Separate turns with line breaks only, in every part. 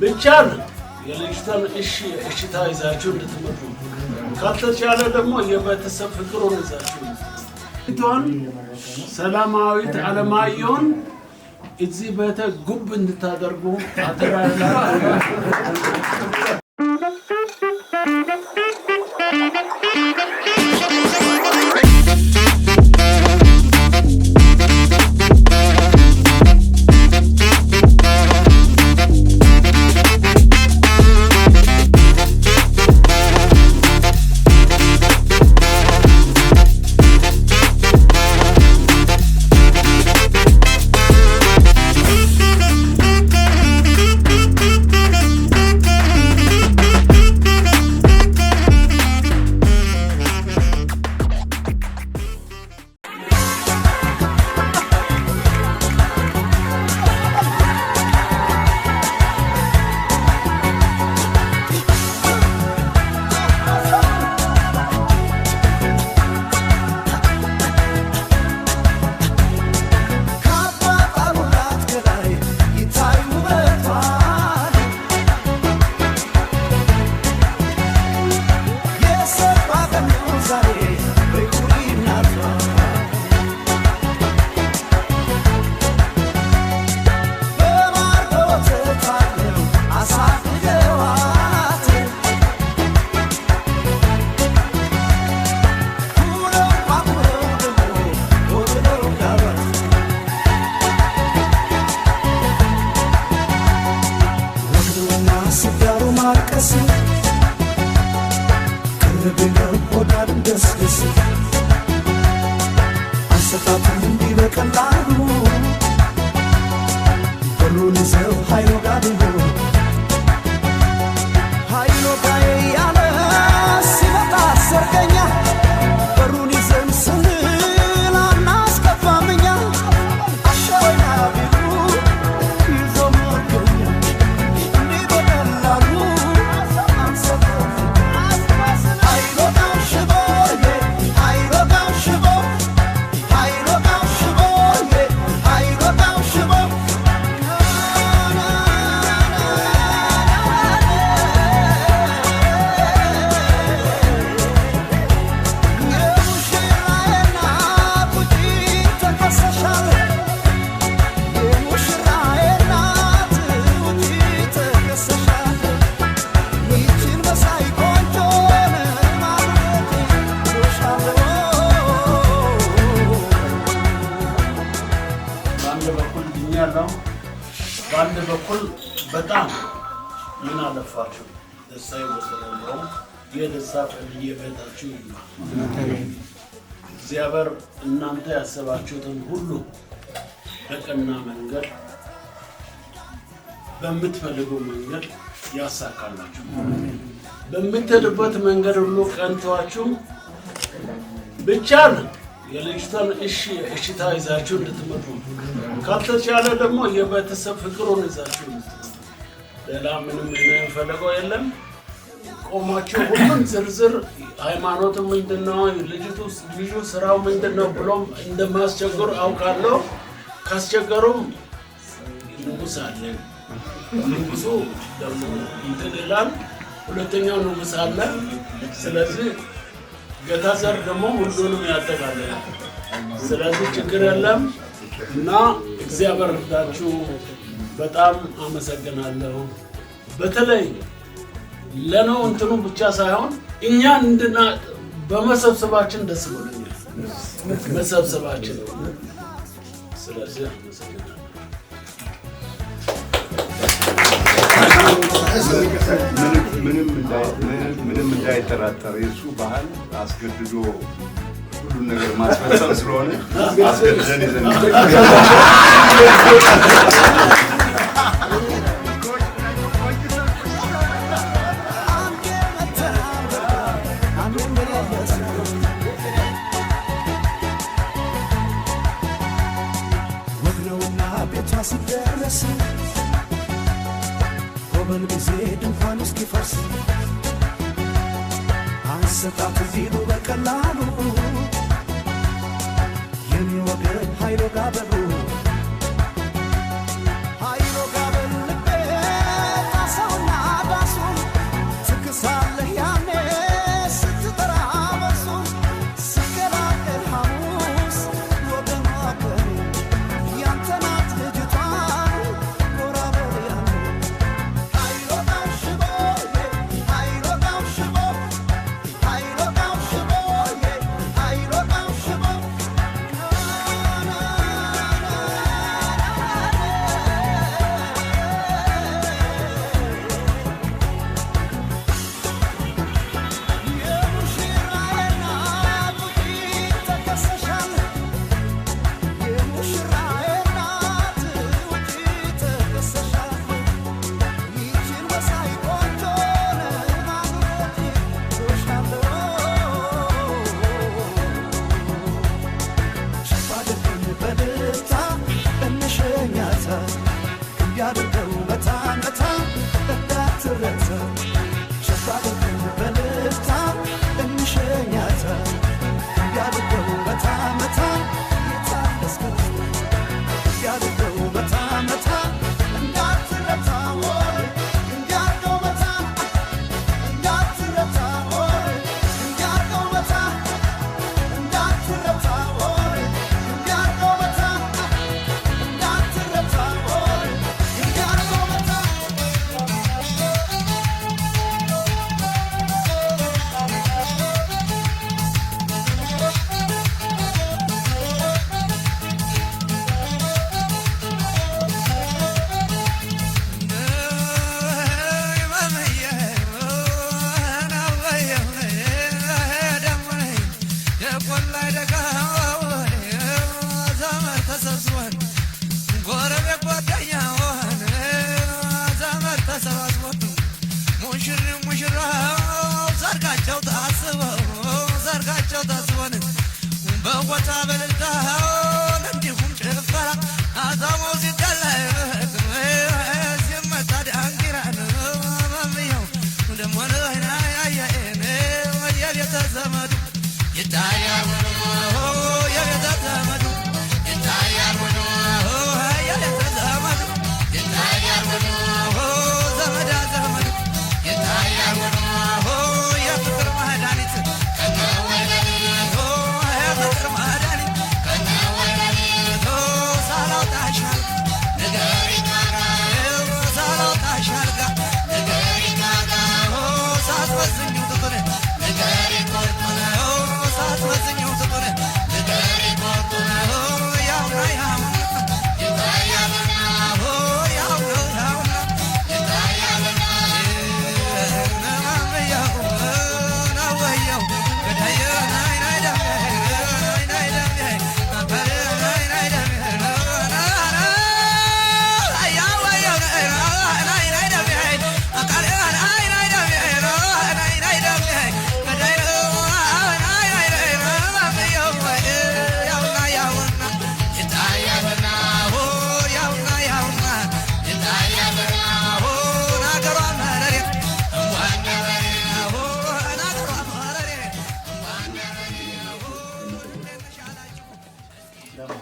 ብቻን የልጅቷን እሽታ ይዛችሁ እንድትመጡ ካልተቻለ ደግሞ የቤተሰብ ፍቅሩን ይዛችሁ እንድትሆን ሰላማዊት አለማየሁን እዚህ ቤተ ጉብ እንድታደርጉ አደራላለሁ። በአንድ በኩል በጣም ምን አለፋችሁ ደስታ ይወሰዳል የደስታ በየቤታችሁ እግዚአብሔር እናንተ ያሰባችሁትን ሁሉ በቀና መንገድ በምትፈልጉ መንገድ ያሳካላችሁ በምትሄዱበት መንገድ ሁሉ ቀንቷችሁ ብቻ የልጅቷን እሽታ ይዛችሁ እንድትመጡ ካልተቻለ ደግሞ የቤተሰብ ፍቅሩን ይዛችሁ ሌላ ምንም የምንፈልገው የለም። ቆማችሁ ሁሉም ዝርዝር ሃይማኖቱ ምንድነው ልጁ ስራው ምንድነው ብሎም እንደማስቸገሩ አውቃለሁ። ካስቸገሩም ንጉስ አለ። ንጉሱ ደግሞ ይተደላል። ሁለተኛው ንጉስ አለ። ስለዚህ ገታዘር ደግሞ ሁሉንም ያጠቃልላል። ስለዚህ ችግር የለም እና እግዚአብሔር ይርዳችሁ። በጣም አመሰግናለሁ። በተለይ ለነው እንትኑ ብቻ ሳይሆን እኛ እንድና በመሰብሰባችን ደስ ብሎኛል። መሰብሰባችን ስለዚህ አመሰግናለሁ። ምንም እንዳይጠራጠር የሱ ባህል አስገድዶ ሁሉን ነገር ማስፈጸም ስለሆነ አስገድደን ይዘን ሰጣት ዚሉ በቀላሉ የሚወገድ ኃይሎ ጋበሉ ኃይሎ ጋበል ልቤ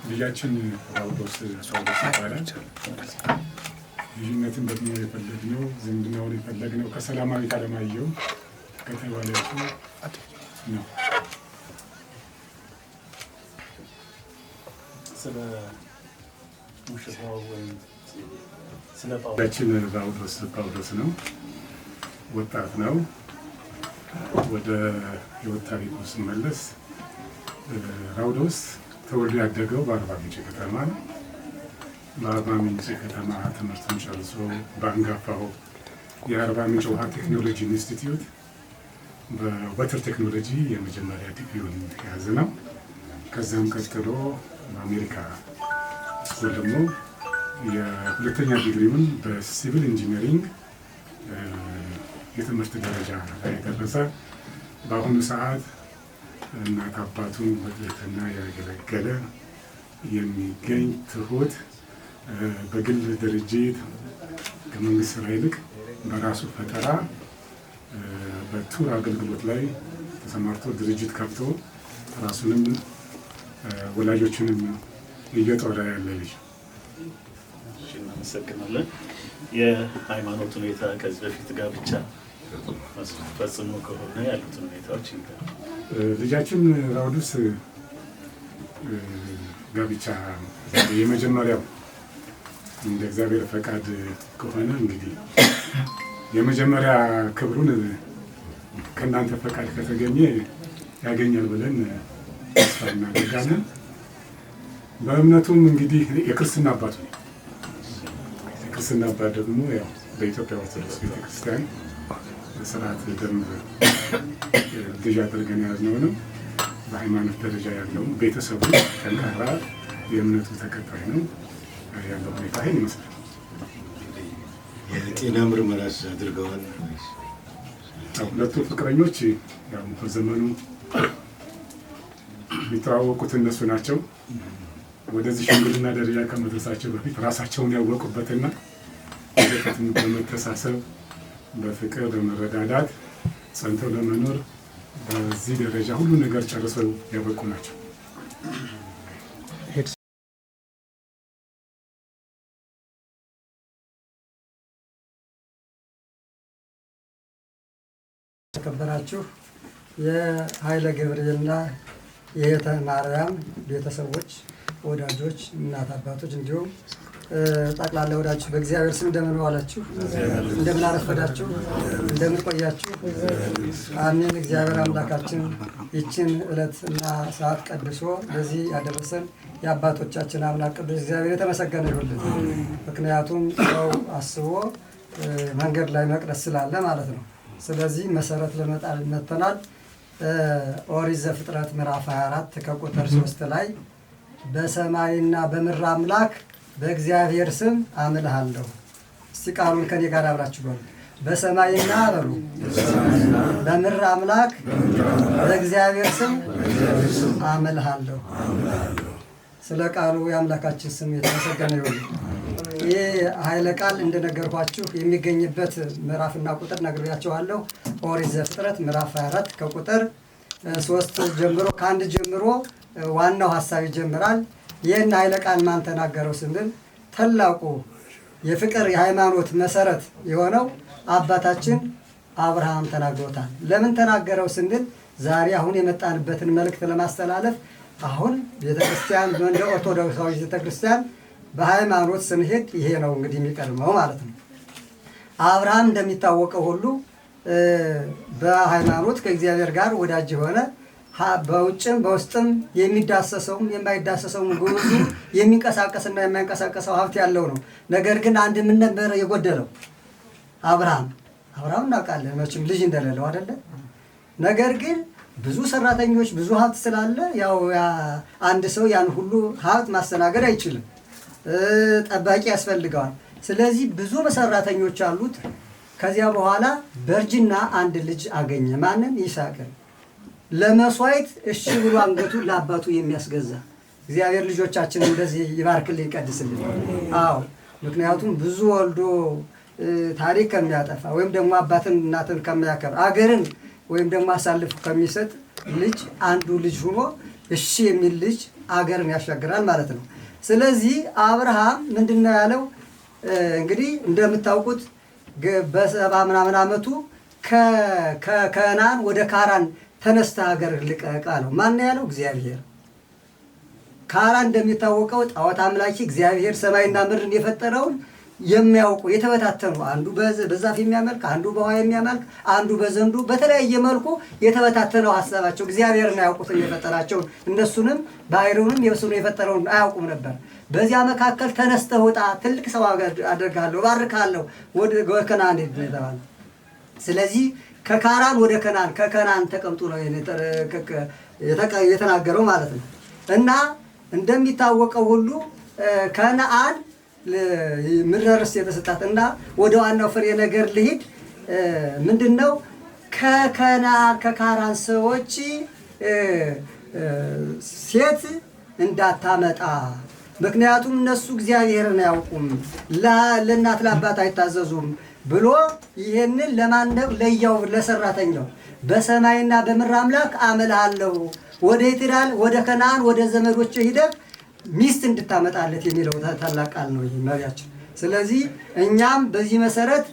ልጃችን ራውዶስ ይባላል። ልጅነትን ደግሞ የፈለግነው ዝምድናውን የፈለግነው ከሰላማዊት አለማየሁ ከተባለችው ነው።
ስለ ሙሽራው ወይም ስለ
ልጃችን ጳውሎስ ነው። ወጣት ነው። ወደ ህይወት ታሪኩ ስመለስ ራውዶስ ተወልዶ ያደገው በአርባ ምንጭ ከተማ ነው። በአርባ ምንጭ ከተማ ትምህርቱን ጨርሶ በአንጋፋው የአርባ ምንጭ ውሃ ቴክኖሎጂ ኢንስቲትዩት በወተር ቴክኖሎጂ የመጀመሪያ ዲግሪውን የያዘ ነው። ከዚያም ቀጥሎ በአሜሪካ ስኩል ደግሞ የሁለተኛ ዲግሪውን በሲቪል ኢንጂነሪንግ የትምህርት ደረጃ ላይ ደረሰ። በአሁኑ ሰዓት እናት አባቱን በትህትና ያገለገለ የሚገኝ ትሁት፣ በግል ድርጅት ከመንግስት ስራ ይልቅ በራሱ ፈጠራ በቱር አገልግሎት ላይ ተሰማርቶ ድርጅት ከፍቶ ራሱንም ወላጆችንም እየጦረ ያለ ልጅ።
እናመሰግናለን። የሃይማኖት ሁኔታ ከዚህ በፊት ጋብቻ ፈጽሞ ከሆነ ያሉትን ሁኔታዎች
ልጃችን ራውዶስ ጋብቻ የመጀመሪያው እንደ እግዚአብሔር ፈቃድ ከሆነ እንግዲህ የመጀመሪያ ክብሩን ከእናንተ ፈቃድ ከተገኘ ያገኛል ብለን ተስፋ እናደርጋለን። በእምነቱም እንግዲህ የክርስትና አባቱ ነው። የክርስትና አባት ደግሞ ያው በኢትዮጵያ ኦርቶዶክስ ቤተክርስቲያን ስርዓት ደንብ ልጅ አድርገን የያዝነው ነው። በሃይማኖት ደረጃ ያለው ቤተሰቡ ጠንካራ የእምነቱ ተከታይ ነው። ያለው ሁኔታ ይህን ይመስላል።
የጤና ምርመራስ አድርገዋል?
ሁለቱ ፍቅረኞች ያው በዘመኑ የሚተዋወቁት እነሱ ናቸው። ወደዚህ ሽምግልና ደረጃ ከመድረሳቸው በፊት ራሳቸውን ያወቁበትና ወደፊትም በመተሳሰብ በፍቅር በመረዳዳት ጸንተው ለመኖር በዚህ ደረጃ ሁሉ ነገር ጨርሰው ያበቁ ናቸው።
ተከበራችሁ የኃይለ ገብርኤልና የየተ ማርያም ቤተሰቦች፣ ወዳጆች፣ እናት አባቶች እንዲሁም ጠቅላላ ወዳጆች በእግዚአብሔር ስም እንደምን ዋላችሁ? እንደምን አረፈዳችሁ? እንደምን ቆያችሁ? አሜን። እግዚአብሔር አምላካችን ይችን ዕለትና ሰዓት ቀድሶ በዚህ ያደረሰን የአባቶቻችን አምላክ ቅዱስ እግዚአብሔር የተመሰገነ ይሁንልን። ምክንያቱም ሰው አስቦ መንገድ ላይ መቅደስ ስላለ ማለት ነው። ስለዚህ መሰረት ለመጣል መጥተናል። ኦሪት ዘፍጥረት ምዕራፍ 24 ከቁጥር 3 ላይ በሰማይና በምድር አምላክ በእግዚአብሔር ስም አምልሃለሁ። እስቲ ቃሉን ከኔ ጋር አብራችሁ በሉ። በሰማይና በሉ በምድር አምላክ በእግዚአብሔር ስም አምልሃለሁ። ስለ ቃሉ የአምላካችን ስም የተመሰገነ ይሁን። ይህ ኃይለ ቃል እንደነገርኳችሁ የሚገኝበት ምዕራፍና ቁጥር ነግሬያችኋለሁ። ኦሪት ዘፍጥረት ምዕራፍ 24 ከቁጥር 3 ጀምሮ ከአንድ ጀምሮ ዋናው ሀሳብ ይጀምራል። ይህን ኃይለ ቃል ማን ተናገረው ስንል ታላቁ የፍቅር የሃይማኖት መሰረት የሆነው አባታችን አብርሃም ተናግሮታል። ለምን ተናገረው ስንል ዛሬ አሁን የመጣንበትን መልእክት ለማስተላለፍ አሁን ቤተክርስቲያን እንደ ኦርቶዶክሳዊ ቤተክርስቲያን በሃይማኖት ስንሄድ ይሄ ነው እንግዲህ የሚቀድመው ማለት ነው። አብርሃም እንደሚታወቀው ሁሉ በሃይማኖት ከእግዚአብሔር ጋር ወዳጅ የሆነ በውጭም በውስጥም የሚዳሰሰውም የማይዳሰሰውም ጉዙ የሚንቀሳቀስና የማይንቀሳቀሰው ሀብት ያለው ነው። ነገር ግን አንድ ምን ነበር የጎደለው? አብርሃም እናውቃለን መቼም ልጅ እንደሌለው አይደለ? ነገር ግን ብዙ ሰራተኞች ብዙ ሀብት ስላለ ያው አንድ ሰው ያን ሁሉ ሀብት ማስተናገድ አይችልም። ጠባቂ ያስፈልገዋል። ስለዚህ ብዙ ሰራተኞች አሉት። ከዚያ በኋላ በእርጅና አንድ ልጅ አገኘ። ማንን? ይስሐቅን። ለመስዋዕት እሺ ብሎ አንገቱን ለአባቱ የሚያስገዛ እግዚአብሔር ልጆቻችን እንደዚህ ይባርክልን ይቀድስልን። አዎ ምክንያቱም ብዙ ወልዶ ታሪክ ከሚያጠፋ ወይም ደግሞ አባትን እናትን ከሚያከብር አገርን ወይም ደግሞ አሳልፎ ከሚሰጥ ልጅ አንዱ ልጅ ሆኖ እሺ የሚል ልጅ አገርን ያሻግራል ማለት ነው። ስለዚህ አብርሃም ምንድነው ያለው? እንግዲህ እንደምታውቁት በ70 ምናምን ዓመቱ ከከናን ወደ ካራን ተነስተ ሀገር ልቀቅ አለው። ማን ያለው? እግዚአብሔር። ካራን እንደሚታወቀው ጣዖት አምላኪ እግዚአብሔር ሰማይና ምድርን የፈጠረውን የሚያውቁ የተበታተኑ አንዱ በዛፍ የሚያመልክ አንዱ በውሃ የሚያመልክ አንዱ በዘንዱ በተለያየ መልኩ የተበታተነው ሀሳባቸው እግዚአብሔርን አያውቁትም የፈጠራቸውን እነሱንም ባህሩንም የብሱን የፈጠረውን አያውቁም ነበር። በዚያ መካከል ተነስተህ ውጣ ትልቅ ሰው አደርጋለሁ ባርካለሁ ወደ ከናን የተባለ። ስለዚህ ከካራን ወደ ከናን ከከናን ተቀምጦ ነው የተናገረው ማለት ነው። እና እንደሚታወቀው ሁሉ ከነአን ምድረ ርስት የተሰጣት እና ወደ ዋናው ፍሬ ነገር ልሂድ። ምንድነው? ከካራን ሰዎች ሴት እንዳታመጣ፣ ምክንያቱም እነሱ እግዚአብሔርን አያውቁም፣ ለእናት ለአባት አይታዘዙም ብሎ ይሄንን ለማነው? ለያው ለሰራተኛው በሰማይና በምድር አምላክ አምልሃለሁ። ወደ ይትራል ወደ ከነአን ወደ ዘመዶች ሄደህ ሚስት እንድታመጣለት የሚለው ታላቅ ቃል ነው ይሄ ነቢያችን። ስለዚህ እኛም በዚህ መሰረት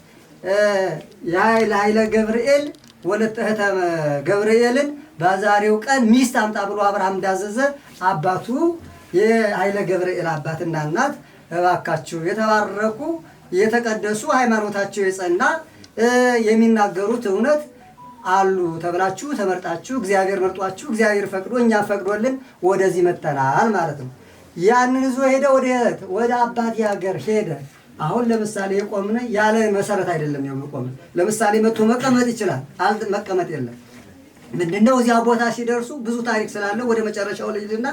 የኃይለ ገብርኤል ወለተ እህተ ገብርኤልን በዛሬው ቀን ሚስት አምጣ ብሎ አብርሃም እንዳዘዘ አባቱ የኃይለ ገብርኤል አባትና እናት እባካችሁ የተባረኩ የተቀደሱ ሃይማኖታቸው የጸና የሚናገሩት እውነት አሉ ተብላችሁ ተመርጣችሁ እግዚአብሔር መርጧችሁ እግዚአብሔር ፈቅዶ እኛም ፈቅዶልን ወደዚህ መጥተናል ማለት ነው። ያንን ይዞ ሄደ ወደ አባቴ ሀገር ሄደ። አሁን ለምሳሌ የቆምነ ያለ መሰረት አይደለም የቆምን። ለምሳሌ መጥቶ መቀመጥ ይችላል፣ መቀመጥ የለም። ምንድነው? እዚያ ቦታ ሲደርሱ ብዙ ታሪክ ስላለ ወደ መጨረሻው ልጅና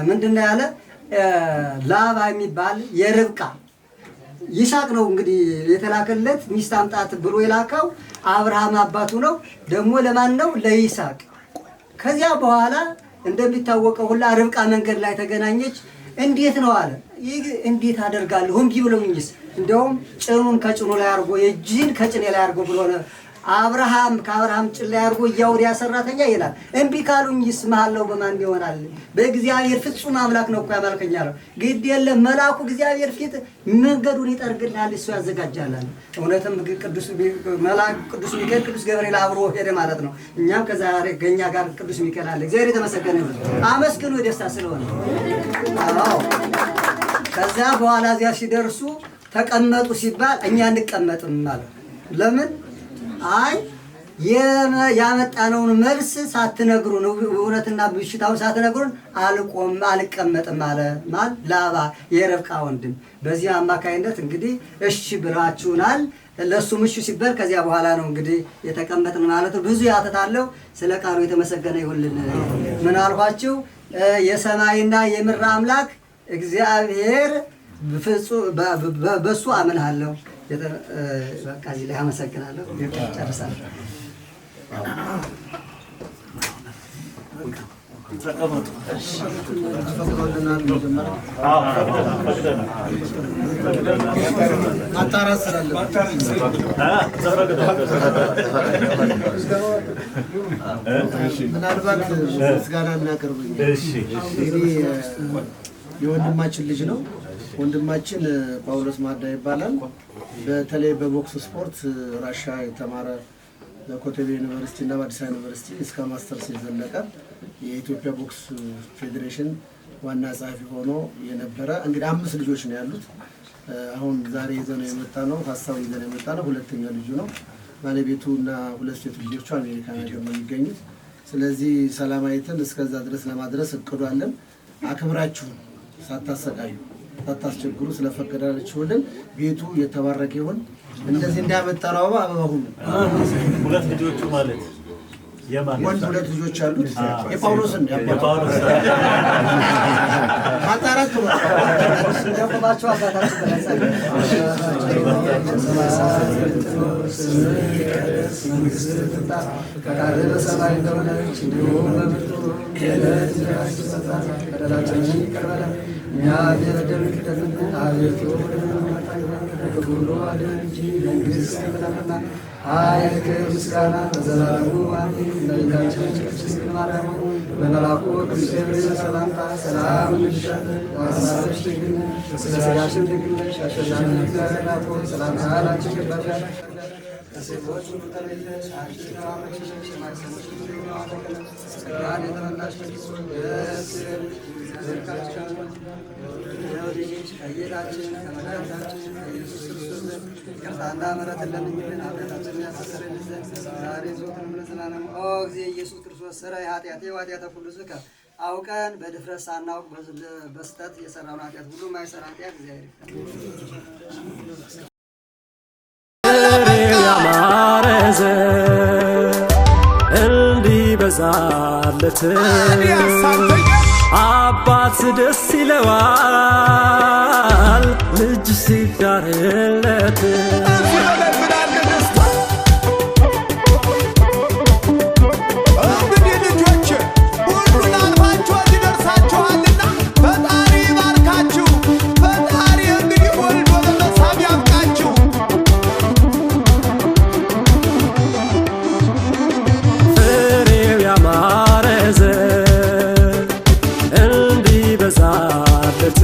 ምንድነው ያለ? ላባ የሚባል የርብቃ ይስሐቅ ነው እንግዲህ የተላከለት ሚስት አምጣት ብሎ የላከው አብርሃም አባቱ ነው። ደግሞ ለማን ነው? ለይስሐቅ። ከዚያ በኋላ እንደሚታወቀው ሁላ ርብቃ መንገድ ላይ ተገናኘች። እንዴት ነው አለ። እንዴት አደርጋለሁ እምቢ ብሎኝስ፣ እንደውም ጭኑን ከጭኑ ላይ አድርጎ የእጅን ከጭኔ ላይ አድርጎ ብሎ ነው ከአብርሃም ጭን ላይ አድርጎ እያወዲያ ሰራተኛ ይላል። እምቢ ካሉኝስ መሐላው በማን ይሆናል? በእግዚአብሔር ፍጹም አምላክ ነው እኮ ያመልከኛል። ግድ የለም መልአኩ እግዚአብሔር ፊት መንገዱን ይጠርግልሃል፣ እሱ ያዘጋጃል። እውነትም ቅዱስ መልአክ ቅዱስ ሚካኤል ቅዱስ ገብርኤል አብሮ ሄደ ማለት ነው። እኛም ከዛሬ ገኛ ጋር ቅዱስ ሚካኤል አለ። እግዚአብሔር የተመሰገነ ይሁን። አመስግኑ ደስታ ስለሆነ። አዎ ከዛ በኋላ እዚያ ሲደርሱ ተቀመጡ ሲባል እኛ እንቀመጥም ማለት ለምን? አይ ያመጣነውን መልስ ሳትነግሩን እውነትና ብሽታውን ሳትነግሩን አልቀመጥም አለ። ማን? ላባ የርብቃ ወንድም። በዚህ አማካይነት እንግዲህ እሺ ብላችሁናል። ለሱም እሺ ሲባል ከዚያ በኋላ ነው እንግዲህ የተቀመጥን ማለት ነው። ብዙ ያተታለው ስለ ቃሉ የተመሰገነ ይሁንልን። ምን አልኳችሁ? የሰማይና የምድር አምላክ እግዚአብሔር በሱ አምናለሁ። በቃ እዚህ ላይ አመሰግናለሁ። ጨርሳለሁ።
ተቀመጡ።
ማጣራት ስላለብን ምናልባት ምስጋና እናቀርብኝ። እንግዲህ የወንድማችን ልጅ ነው። ወንድማችን ጳውሎስ ማዳ ይባላል። በተለይ በቦክስ ስፖርት ራሻ የተማረ በኮተቤ ዩኒቨርሲቲ እና በአዲስ አበባ ዩኒቨርሲቲ እስከ ማስተርስ የዘለቀ የኢትዮጵያ ቦክስ ፌዴሬሽን ዋና ጸሐፊ ሆኖ የነበረ እንግዲህ 5 ልጆች ነው ያሉት። አሁን ዛሬ ይዘነው የመጣ ነው ሀሳቡ ይዘነው የመጣ ነው። ሁለተኛ ልጁ ነው። ባለቤቱ እና 2 ሴት ልጆቹ አሜሪካ ነው የሚገኙት። ስለዚህ ሰላማዊትን እስከዛ ድረስ ለማድረስ እቅዷለን። አክብራችሁ ሳታሰቃዩ ሳታስቸግሩ ስለፈቀዳችሁልን ቤቱ የተባረከ ይሁን። እንደዚህ እንዳመጣው አበባ ሁሉ
2 ልጆቹ ማለት
ወንድ 2 ልጆች አሉት። የጳውሎስን
የጳውሎስ
ማጣራት ነው።
እንደቆማችሁ አባታችሁ በሰማይ እንደሆነች እንዲሁም በምድር የዕለት እንጀራችንን ስጠን፣ በደላችንን ይቅር በለን እኛ የበደሉንን አቤቱ፣ ከሁሉ አድነን እንጂ መንግሥት ያንተ ናትና ኃይል፣ ክብር፣ ምስጋና ለዘላለሙ አሜን። እመቤታችን ቅድስት ድንግል ማርያም በመልአኩ ቅዱስ ገብርኤል ሰላምታ ሰላም እንልሻለን። በሐሳብሽ ድንግል ነሽ፣ በሥጋሽም ድንግል ነሽ። አሸናፊ እግዚአብሔር እናት ሆይ ሰላምታ ላንቺ ይገባሻል። ከሴቶች ሁሉ ተለይተሽ አንቺ የተባረክሽ ነሽ፣ የማኅፀንሽ ፍሬ የተባረከ ነው። ጸጋን የተመላሽ ቅድስት ሆይ ደስ ይበልሽ፣ እግዚአብሔር ከአንቺ ጋር ነው። ከልጅሽ ከጌታችን ከመድኃኒታችን ከኢየሱስ ክርስቶስ ዘንድ ይቅርታና ምሕረትን ለምኝልን ኃጢአታችንን ያስተሰርይልን ዘንድ ዛሬ ዘወትርም ለዘላለሙ። ኦ እግዚእ ኢየሱስ ክርስቶስ ሠራይ ኃጢአቴ ወኃጢአተ ኩሉ ሕዝብ አውቀን በድፍረት ሳናውቅ በስህተት የሰራውን ኃጢአት ሁሉ የማይሰራ ኃጢአት እግዚአብሔር
ያማረ ዘር እንዲበዛለት አባት ደስ ይለዋል ልጅ ሲዳርለት።
እንግዲህ ልጆች ሁሉን አልፋችሁ ይደርሳችኋልና ፈጣሪ ይባርካችሁ። ፈጣሪ እንግዲህ ወልዶ ለመሳም ያብቃችሁ።
ፍሬው ያማረ ዘር እንዲበዛለት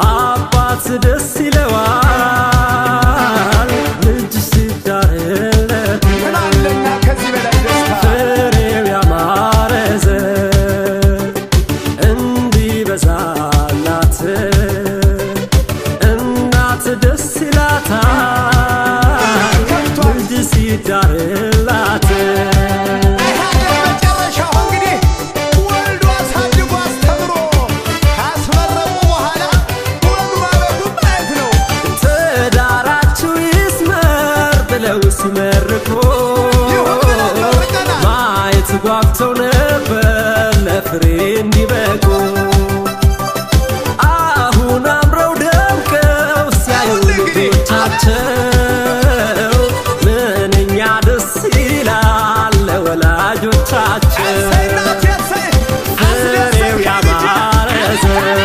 አባት ደስ ይለዋል ልጅ ሲዳርለት።
ምናለና ከዚህ በላይ ደስታ
ፍሬው ያማረ ዘር እንዲበዛላት እናት ደስ ይላታል ልጅ ሲዳርላት።
መጨረሻው እንግዲህ ወልዶ አሳድጎ አስተምሮ ካስመረቁ በኋላ ወልዱ ማበዱ ማለት ነው።
ትዳራችሁ ይስመር ብለው ሲመርቁ ማየት ጓጉተው ነበር ለፍሬ እንዲበቁ። አሁን አምረው ደምቀው ሲያዩ ልጆቻቸው ምንኛ ደስ ይላል ለወላጆቻቸው። ፍሬው ያማረ ዘር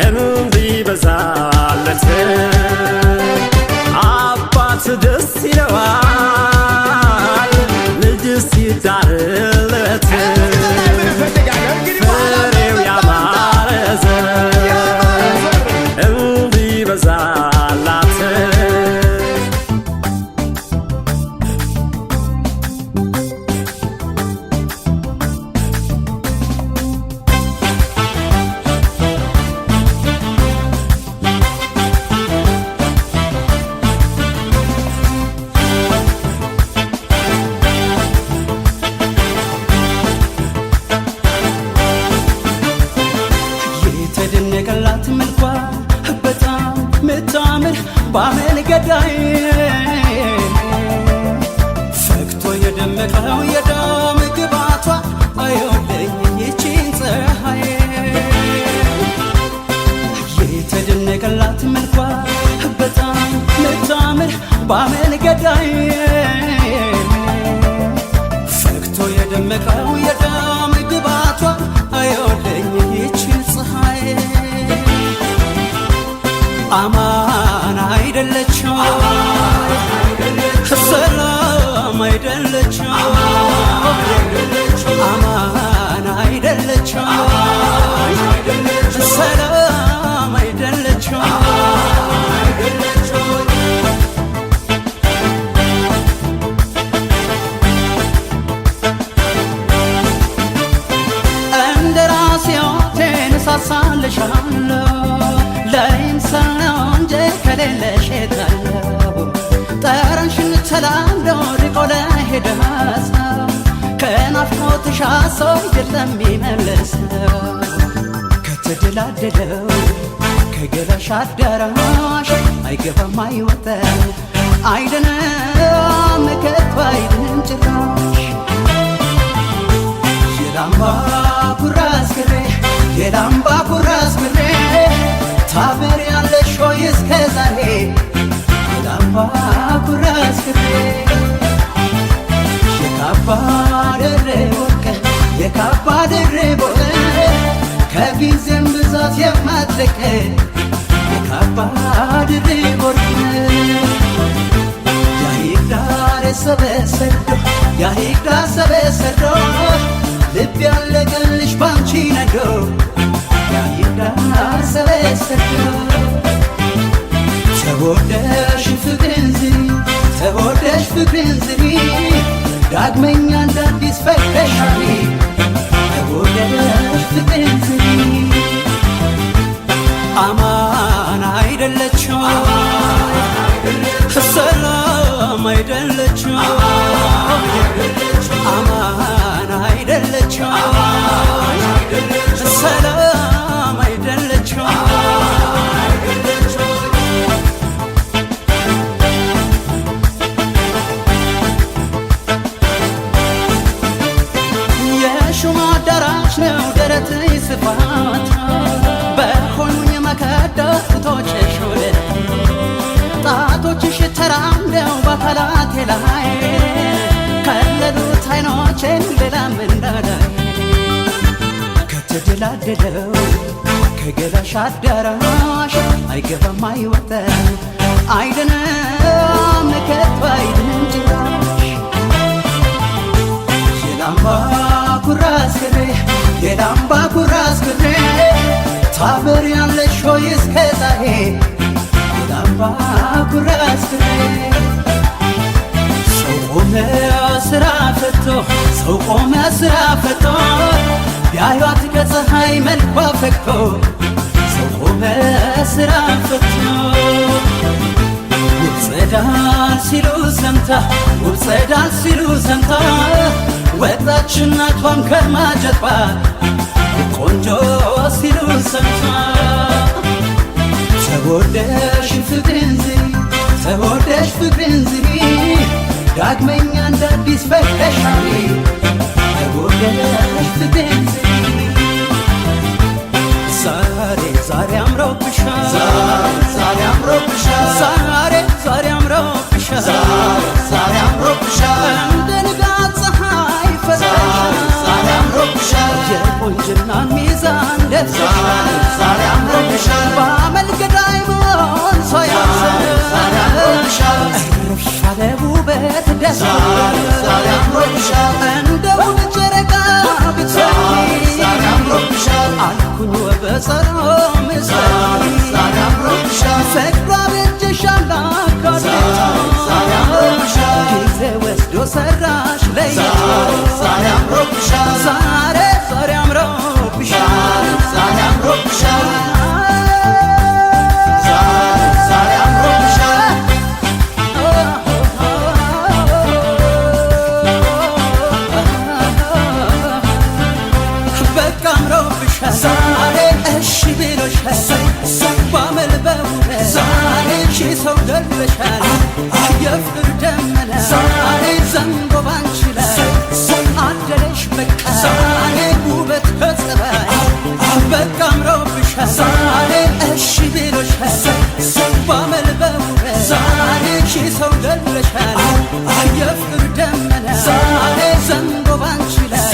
እንዲበዛለት አባት ደስ ይለዋል ልጅ ሲዳርለት። ፍሬው ያማረ ዘር እንዲበዛላት
የተደነቀላት መልኳ በጣም ምታምር ባህል ገዳይ ፈክቶ የደመቀው የደም ግባቷ አየለኝ ይቺን ፀሐይ የተደነቀላት መልኳ ባመል ገዳይ ፈክቶ የደመቀው የደም ግባቷ አየወለኝ ይችን ፀሐይ አማን አይደለችም ሰላም አይደለችም አማን አይደለችም ሰላም አይደለችም እንደ ራሴዎቴን ሳሳልሻለሁ ለይምሰል ነው እንጂ ከሌለሽ የታለሁ ጠረንሽን ተላምዶ ርቆ ለሄደ ሰው ከናፍቆትሽ ሰው የለም የሚመለሰው ከተደላደለው ከገላሽ አዳራሽ አይገባም አይወጣም አይደንም ከቶ አይድንም ጭራሽ የላምባ ኩራዝ ግሬ የላምባ ኩራዝ ግሬ ታበሪያለሽ ሆይ እስከ ዛሬ የላምባ ኩራዝ ግሬ የካባ ድሬ ወርቅ የካባ ድሬ ቦቅ ከጊዜም ብዛት የማትለቅ የካባ ድሬ ወርቅ ያሂዳር ሰበሰዶ ያሂዳር ሰበሰዶ ልብ ያለቀልሽ ባንቺ ነዶ ያሂዳር ሰበሰዶ ተወደሽ ፍቅርን ዝሪ ተወደሽ ፍቅርን ዝሪ ዳግመኛ እንዳዲስ ፈተሻሪ ተወደሽ ፍቅርን ዝሪ አማን አይደለችም ሰላም አይደለችም አማን አይደለችም ሰላም አይደለችም የሹም አዳራሽ ነው ደረት ስፋት በሆኑኝ መከዳ ጡቶችሽ ወለድ ጣቶችሽ ተራምደው በአካላቴ ላይ ከለሉት አይኖቼን ሌላም እንዳላይ ከተደላደለው ከገላሽ አዳራሽ አይገባም አይወጣም አይደንም ከቶ አይድንም ጭራሽ የላምባ ኩራዝ ግሬ የላምባ ኩራዝ ግሬ ታበሪያለሽ ሆይ እስከ ዛሬ የላምባ ኩራዝ ግሬ ሰው ቆመ ስራ ፈቶ ሰው ቆመ ስራ ፈቶ ቢያዩት ከፀሐይ መልኳ ፈክቶ ሰው ቆመ ስራ ፈቶ ውብ ጸዳል ሲሉ ሰምታ ውብ ጸዳል ሲሉ ሰምታ ወጣች እናቷም ከማጀቷ ቆንጆ ሲሉ ሰምታ ተወደሽ ፍቅርን ዝሪ ተወደሽ ፍቅርን ዝሪ ዳግመኛ እንዳዲስ ፈተሻሪ ተወደሽ ፍቅርን ዝሪ ዛሬ ዛሬ አምሮብሻል ዛሬ አምሮብሻል ዛሬ አምሮብሻል ዛሬ አምሮብሻል እንደ ንጋት ፀሐይ ፈዘሻል ዛሬ አምሮብሻል የቆንጅናን ሚዛን ደፍተሻል ዛሬ አምሮብሻል በአመል ገዳይ መሆን ሰው ያንሰል ዛሬ አምሮብሻል እርሻለ ውበት ደስታል ዛሬ አምሮብሻል እንደ ውብ ጨረቃ ብትሰኪ ዛሬ አምሮብሻል አልኩኝ ወበጸሮ ምስል ዛሬ አምሮብሻል ፈቅዷ በእጅሻል አካሌታ ዛሬ አምሮብሻል ጊዜ ወስዶ ሰራሽ ለይቶ ዛሬ አምሮብሻል ዛሬ አምሮብሻል ዛሬ አምሮብሻል ዛሬ አምሮብሻል በቃ አምሮብሻል ዛሬ እሺ ብሎሻል ባመል በውበት ዛሬ ሺ ሰው ገለሻል የፍቅር ደመና ዛሬ ዘንቦ ባንቺ ላይ አደረሽ በቃ ዛሬ ውበት ከጸባይ በቃ አምሮብሻል ዛሬ እሺ ብሎሻል ባመል በውበት ዛሬ ሺህ ሰው ገድለሻል የፍቅር ደመና ዘንቦ ባንቺ ላይ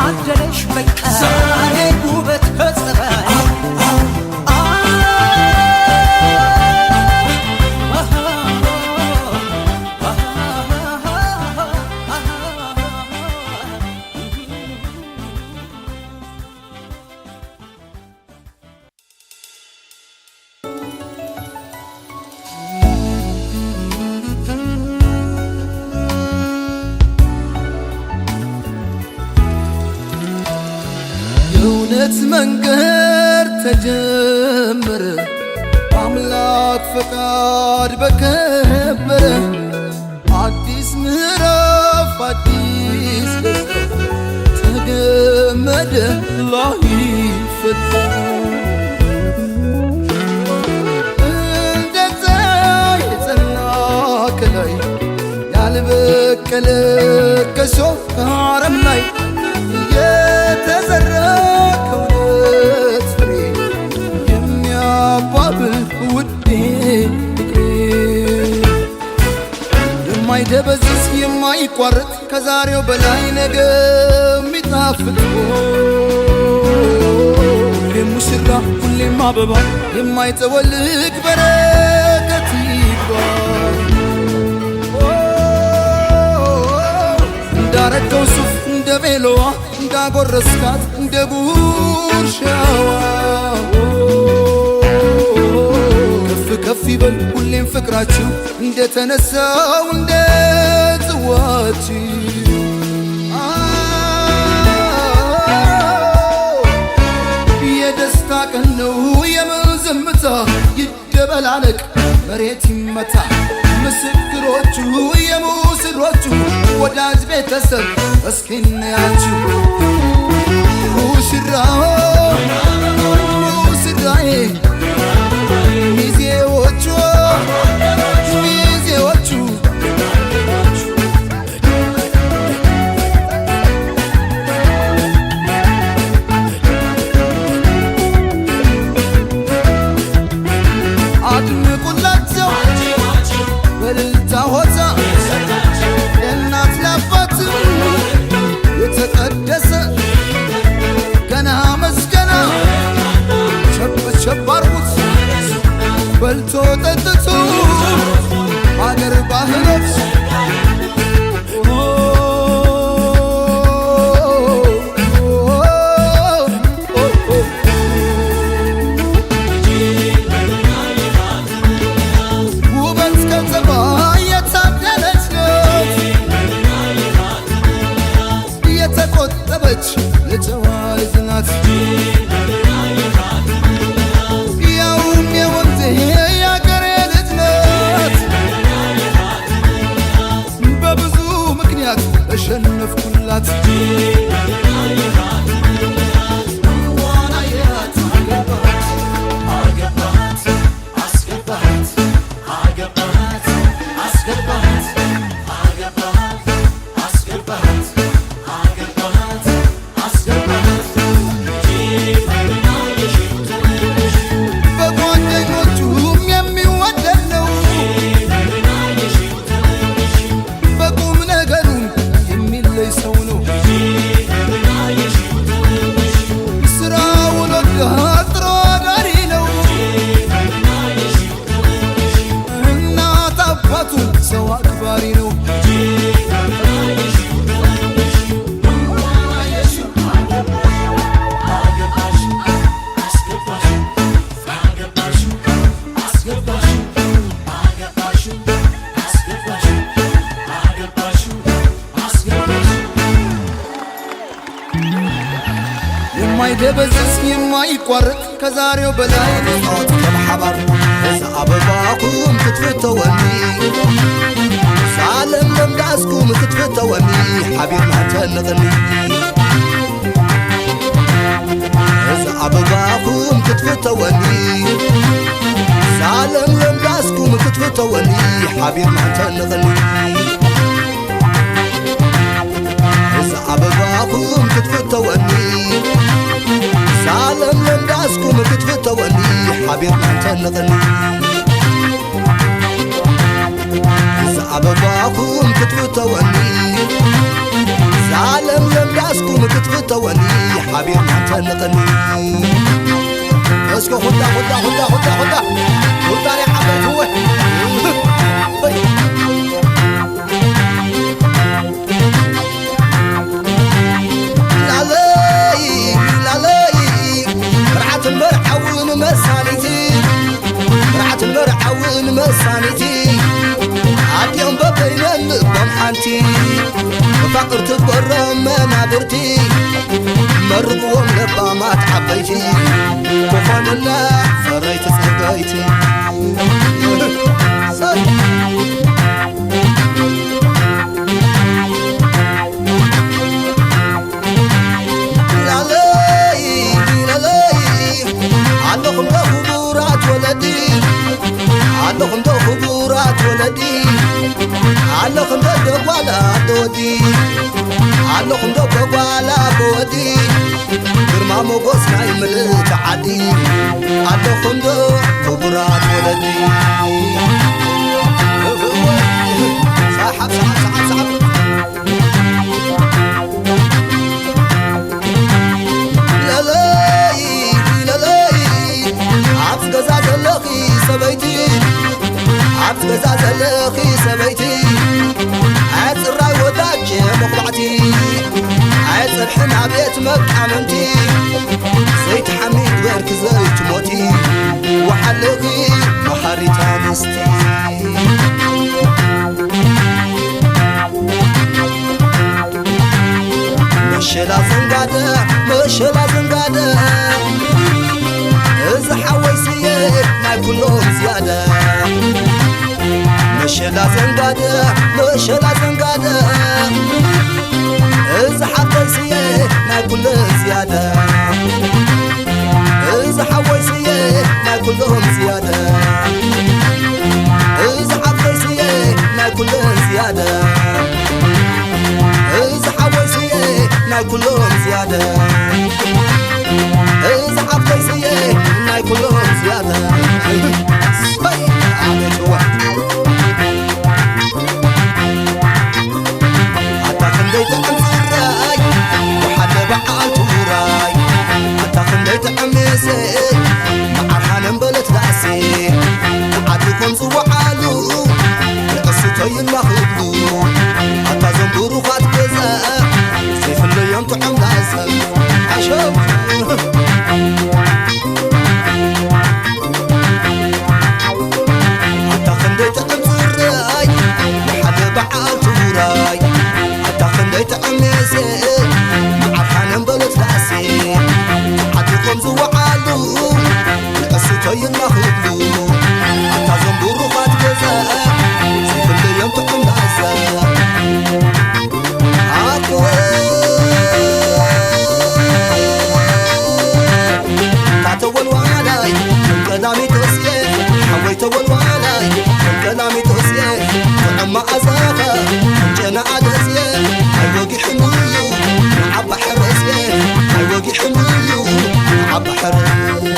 አደረሽ በቃ ውበት ከጸባይ
የእውነት መንገድ ተጀመረ አምላክ ፈቃድ በከበረ አዲስ ምዕራፍ አዲስ ደስታ ተገመደ ላይፈታ እንደ ፀሐይ የጸና ከላይ ያልበቀለ ከሾህ ከአረም ላይ የተዘራ ከእውነት ፍሬ የሚያባብል ውዴ የማይደበዝዝ የማይቋረጥ ከዛሬው በላይ ነገ የሚጣፍጥ ሁሌም ሙሽራ ሁሌም አበባ የማይጠወልግ በረከት ይግባ እንዳረገው ሱፍ እንደ ቤሎዋ እንዳጎረስካት እንደ ጉርሻዋ ከፍ ከፍ ይበል ሁሌም ፍቅራችሁ እንደተነሳው እንደ ጽዋችሁ የደስታ ቀን ነው የምን ዝምታ ይደበላለቅ መሬት ይመታ ምስክሮቹ የሙስሮቹ ወዳጅ ቤተሰብ እስኪ እናያችሁ ሙሽራው ሙሽራዬ ሚዜዎቹ ሚዜዎቹ አድምቁላቸው በእልልታ ሆታ ለእናት ለአባት የተቀደሰ ገና መስገና ቸብ ቸብ አርጉት በልቶ ጠጥቶ አገር ባህሎች ውበት ከጸባይ የታደለች ናት የተቆጠበች የጨዋ ልጅ ናት ያውም የወንዜ የአገሬ ልጅ ናት በብዙ ምክንያት ተሸነፍኩላት በጓደኞቹም የሚወደድ ነው በቁም ነገሩም የሚለይ ሰው ነው ስራውን ወዳድ ጥሩ አዳሪ ነው እናት አባቱን ሰው አክባሪ ነው የማይደበዝዝ የማይቋረጥ ከዛሬው በላይ
ኖት ከመሓባር እዛ አበባኩም ክትፍተወኒ ሳለም ለምዳስኩም ክትፍተወኒ ሓቢርና ተንቕኒ እዛ አበባኩም ክትፍተወኒ ሳለም ለምዳስኩም ክትፍተወኒ ሓቢርና ተንቕኒ እዛ አበባኩም ክትፍተወኒ ሳለም ለምዳስኩም ክትፍተወኒ ሓቢርና ተንቕኒ تنقني اسكو خدا خدا خدا خدا خدا خدا لي عبيت هو مرعة المرعون مسانيتي مرعة المرعون مسانيتي عديهم ببين اللبام حانتي فقر تكبر منابرتي مرقوم لبامات عبيتي كفان الله فريت سقايتي عندكم ده خبورات ولدي عندكم ده خبورات ولدي عندكم ده دوالا دودي عندكم ده دوالا بودي ግርማ ሞገስ ናይ ምልእቲ ዓዲ ኣለኹም ዶ ክቡራት ወለዲ ሰሓብ ሰሓብ ሰሓብ ሰሓብ ለለይ ለለይ ኣብቲ ገዛ ዘለኺ ሰበይቲ ኣብቲ ገዛ ዘለኺ ሰበይቲ ኣፅራይ ወዳጅ መኹባዕቲ عصبحنا بيت مقامنتي زيت حميد برك زيت موتي وحلقي محاريتا نستي مشلا زنقادة مشلا زنقادة إذا حويسية ما كلهم زيادة مشلا زنقادة مشلا زنقادة إذا حويسية ما كلهم زيادة إذا حويسية ما كلهم زيادة إذا حويسية ما كلهم زيادة إذا حويسية ما كلهم زيادة إذا حويسية ما كلهم زيادة عملت واحد حتى خليت أمسراي وحتى بعالت وراي حتى خليت أمسي مع الحنم بلت رأسي عدكم زوعالو رقصتي المخلو حتى زنبورو خات كذا سيف اللي يوم تعم لازم عشب حتى خليت أمسراي وحتى بعالت وراي حتى خليت أمسي مع الحنم بلت رأسي عدكم زوعالو رقصتي المخلو حتى زنبورو خات كذا سيف اللي يوم تعم لازم تعتول وعلاي من كلامي توسيه حويت والوعلاي من كلامي توسيه وعما أزاغا من جنا عدسيه هاي وقي حميو عبا حرسيه هاي وقي حميو عبا حرسيه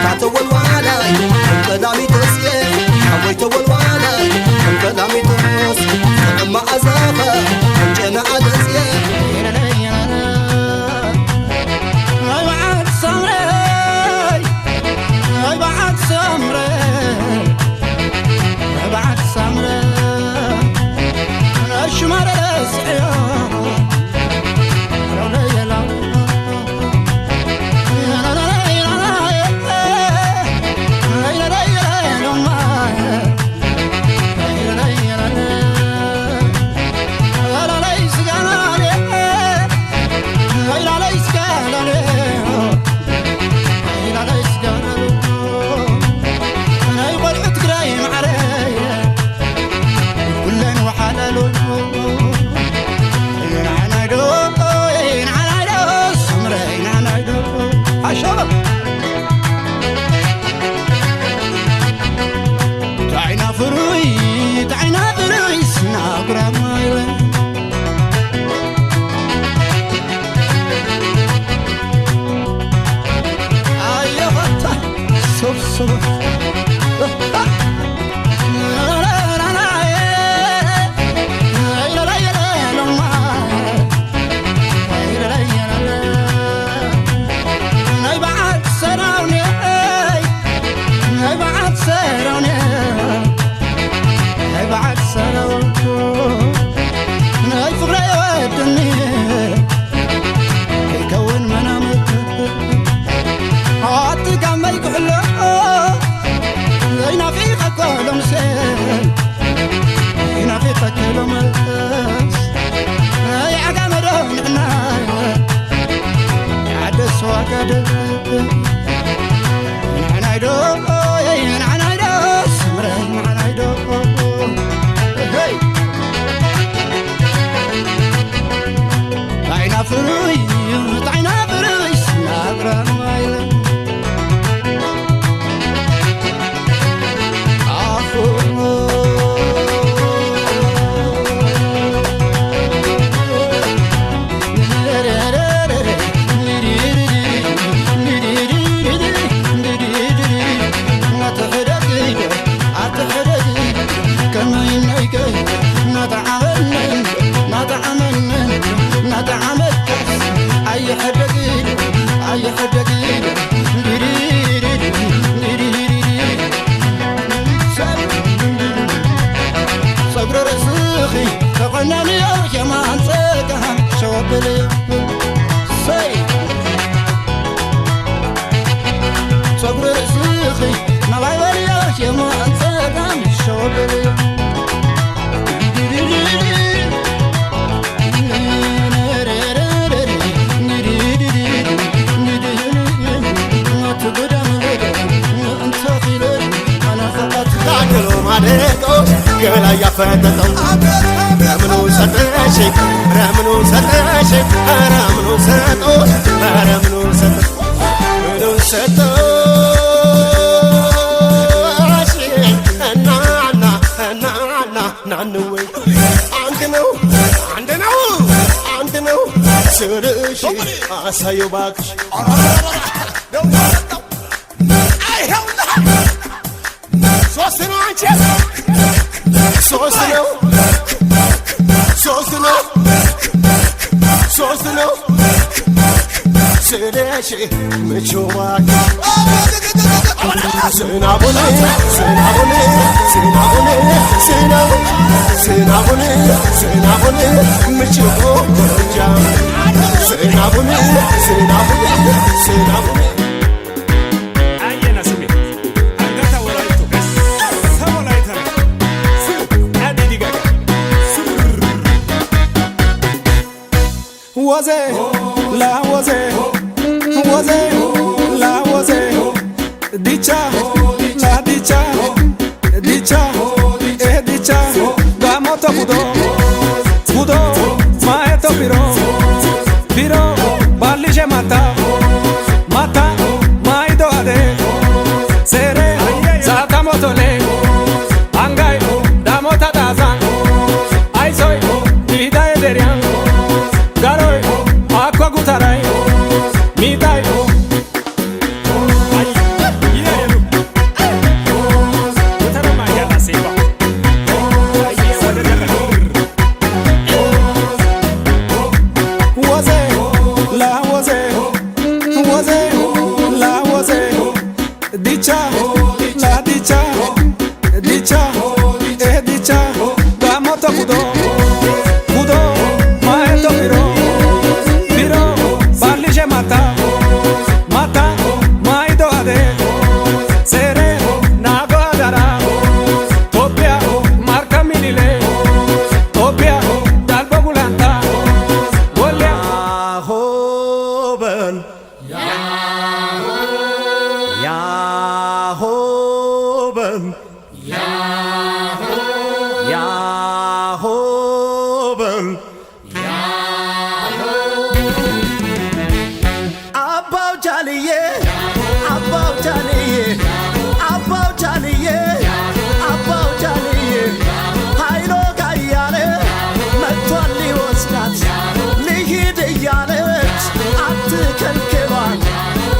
تعتول وعلاي من كلامي توسيه حويت والوعلاي من كلامي توسيه وعما أزاغا من جنا عدسيه
ናናይዶ ናናይዶ ስምረይ ናናይዶ ሄይ ጣይና ፍሩይ ጣይና ፍሩይ ስናግራ ማይለ
ገላ ያፈተተው ረምኑ ሰጠሽ ረምኑ ሰጠሽ ረምኑ ሰጠሽ ረምኑ ሰጠሽ ምኑ ሰጠሽ እናና እናና ናንወይ አንድ ነው አንድ ነው አንድ ነው ስልሽ አሳየው ባክሽ ሶስት ነው አንቺ ሶስት ነው ሶስት ነው ሶስት ነው ስለሽ ምቾዋክ ስናቡኔ ስናቡኔ ስናቡኔ ስናቡኔ ስናቡኔ ምችኮ ጃ ስናቡኔ ስናቡኔ ስናቡኔ
woze la woze woze la woze dicha la dicha dicha dicha gamoto budo maeto piro balije mata maido ade sere zata motole angai damota dazan ai soy vida ederian garoy aqua gutaray miday dicha la dicha dicha dicha gamoto budo maeto piro balije mata maido ade sere nago adara topia marca minile topia dalbo bulanta golia hoben Yahoben Yahoben
Abau Jaliye Abau Jaliye Abau Jaliye Abau Jaliye Haylo Gayale Metwali Wasnat Lihid Yalet Atkelkevan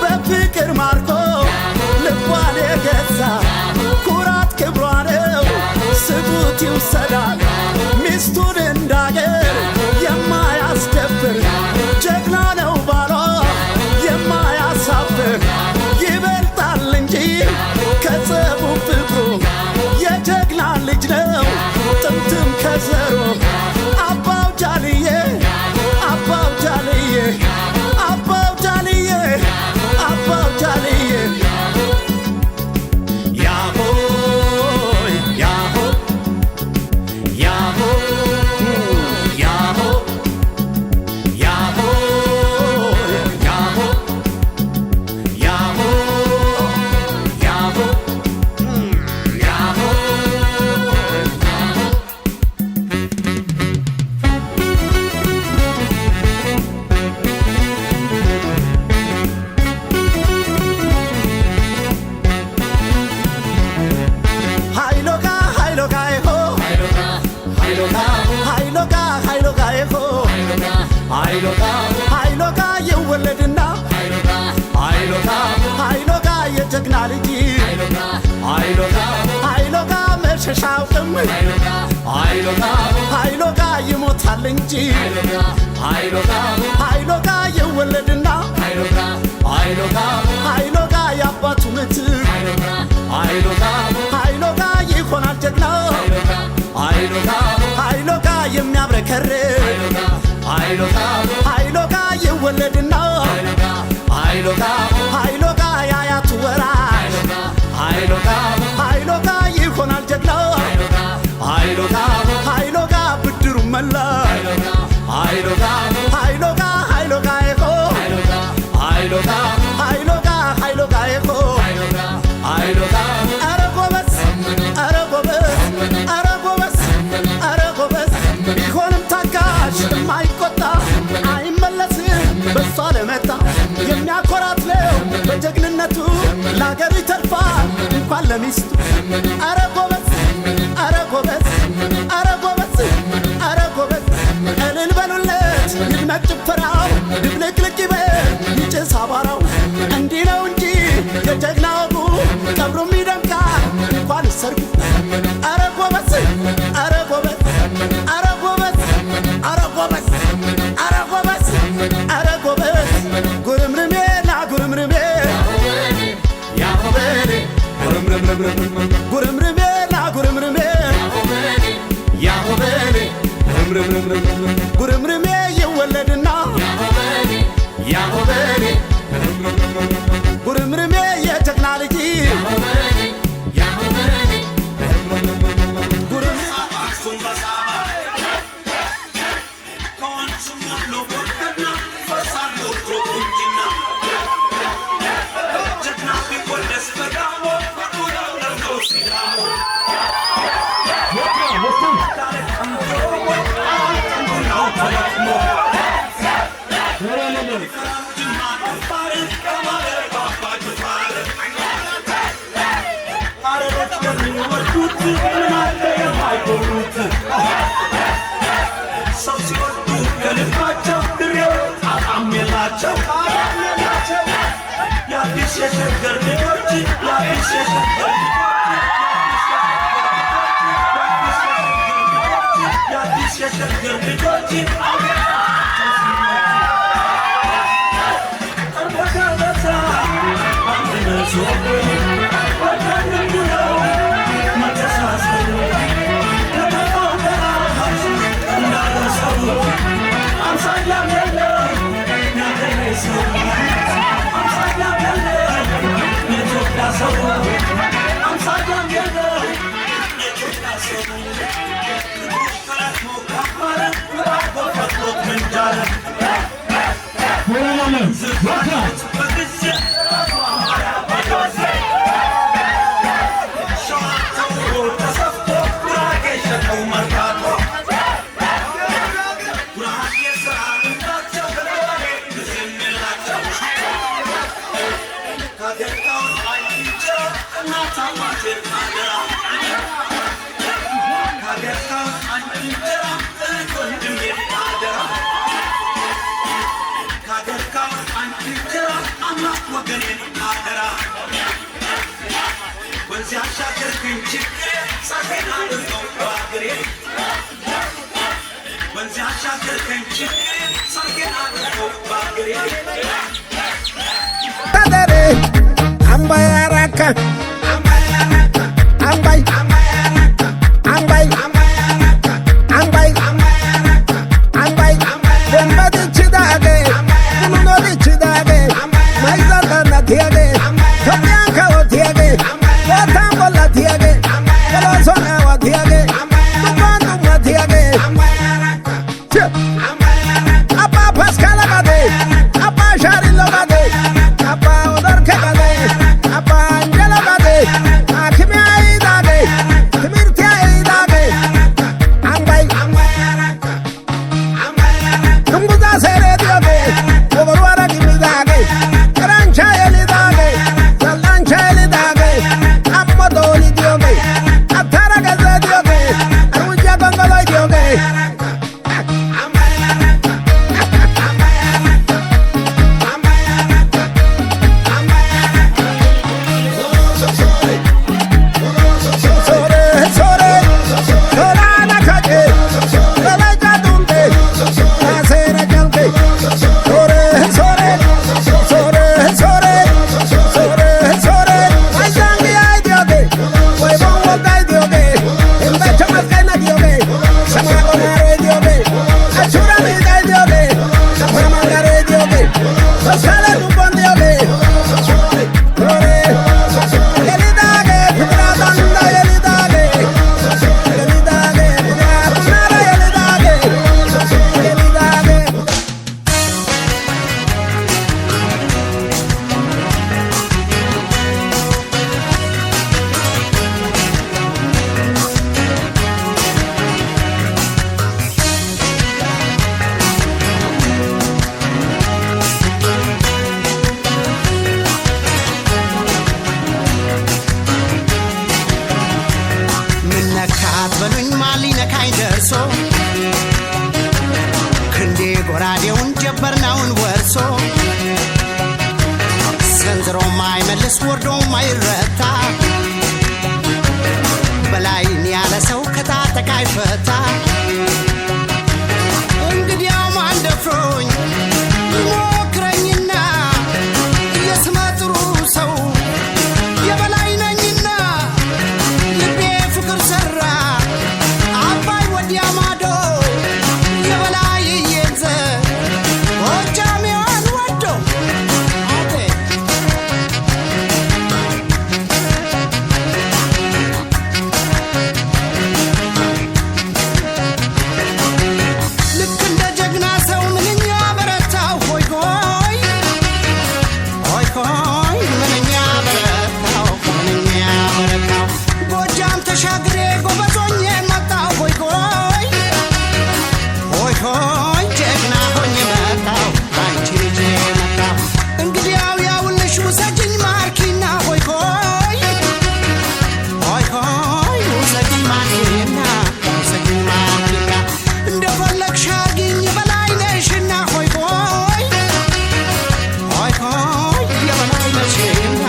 Befikir Marko ልቧን የገዛ ኩራት ክብሯ ነው ስቡት ይውሰዳል ሚስቱን እንዳገር የማያስደፍር ጀግና ነው ባሏ የማያሳፍር ይበልጣል እንጂ ከጸቡ ፍቅሩ የጀግና ልጅ ነው ጥምትም ከዘሮ አባው ጃልዬ አባው ጃልዬ አባው ጃልዬ አባው ጃልዬ
መሸሻ አውቅም አይሎጋ ይሞታል እንጂ አይሎጋ ይወለድና አይሎጋ ያባቱ ምትክ አይሎጋ ይሆናል ጀግና አይሎጋ የሚያብረከርክ አይሎጋ ይወለድና አይሎጋ ያያቱ ወራሽ አይሎጋ ይሆናል ጀግና አይሎጋ ብድሩ መላሽ አይሎጋ ይሆ አይሎጋ ይሆ አረ ጎበዝ አረ ጎበዝ ቢሆንም ታጋሽ የማይቆጣ አይመለስም በሷ ለመጣ የሚያኮራት ነው በጀግንነቱ ለአገሩ ይተርፋል እንኳን ለሚስቱ አረ ጎበዝ እልል በሉለት ይድመቅ ጭፈራው ድብልቅልቅ ይበል ይጭስ አቧራው እንዲህ ነው እንጂ የጀግና ወጉ ቀብሩም ይደምቃል እንኳን ሰርጉ አረ ጎበዝ ጉርምርሜ ና ጉርምርሜ ጉርምርሜ ና ጉርምርሜ ጉርምርሜ ይወለድና ጉርምርሜ የጀግና ልጅ
Tunguza sere diage, ogoruara gimidage, karancha elidage.
ሰንዝሮ ማይመልስ ወርዶ ማይረታ በላይን ያለ ሰው ከታጠቃ አይፈታ እንግዲያው ማን ደፍሮኝ ሞክረኝና የስመ ጥሩ ሰው የበላይ ነኝና ልቤ ፍቅር ሰራ አባይ ወዲያ ማዶ የበላይ የዘ ጎጃሜዋን ወዶ አቤ ልክ እንደ ጀግና ሰው ምንኛ በረታው ሆይ ሆይ ሆይ ሆይ ምንኛ በረታው ምንኛ በረታው ጎጃም ተሻግሬ ጎበዞኜ መጣው ሆይ ሆይ ሆይ ሆይ ጀግና ሆኜ መጣው አንቺ ልጅ መጣው እንግዲያው ያውልሽ ውሰጅኝ ማርኪና ሆይ ሆይ ሆይ ሆይ ውሰጅኝ ማርኪና ውሰጅኝ ማርኪና እንደፈለግሽ አርጊኝ የበላይ ነሽና ሆይ ሆይ ሆይ ሆይ የበላይ ነሽና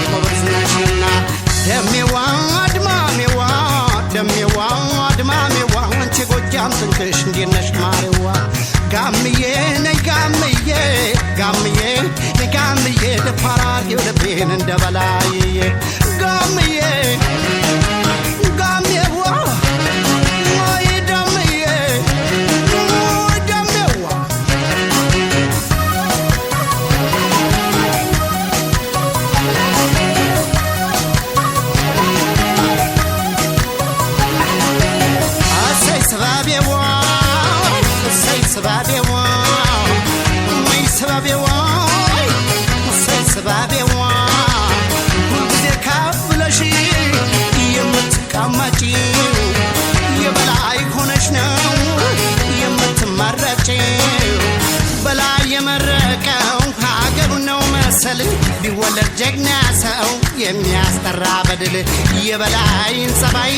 ጎበዝ ነሽና ደሜዋ አድማሜዋ ደሜዋ አድማሜዋ አንቺ ጎጃም ትንክሽ እንዴት ነሽ ማሬዋ ጋምዬ ነይ ጋምዬ ጋምዬ ነይ ጋምዬ ልፋራጊው ልቤን እንደ በላይዬ ጋምዬ ጋሜዋ ወይ ደምዬ ወይ ደሜዋ እሰይ ስባቤዋ እሰይ ስባቤዋ ወይ ስባቤዋ እሰይ ስባቤዋ ሁልጊዜ ከፍ ብለሽ የምትቀመጪው የበላይ ሆነሽ ነው የምትመረጪው በላይ የመረቀው ሀገሩ ነው መሰል ቢወለድ ጀግና ሰው የሚያስጠራ በድል የበላይን ጸባይ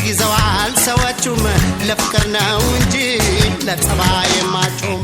ይዘዋል ሰዎቹም ለፍቅር ነው እንጂ ለጸባይ የማጩም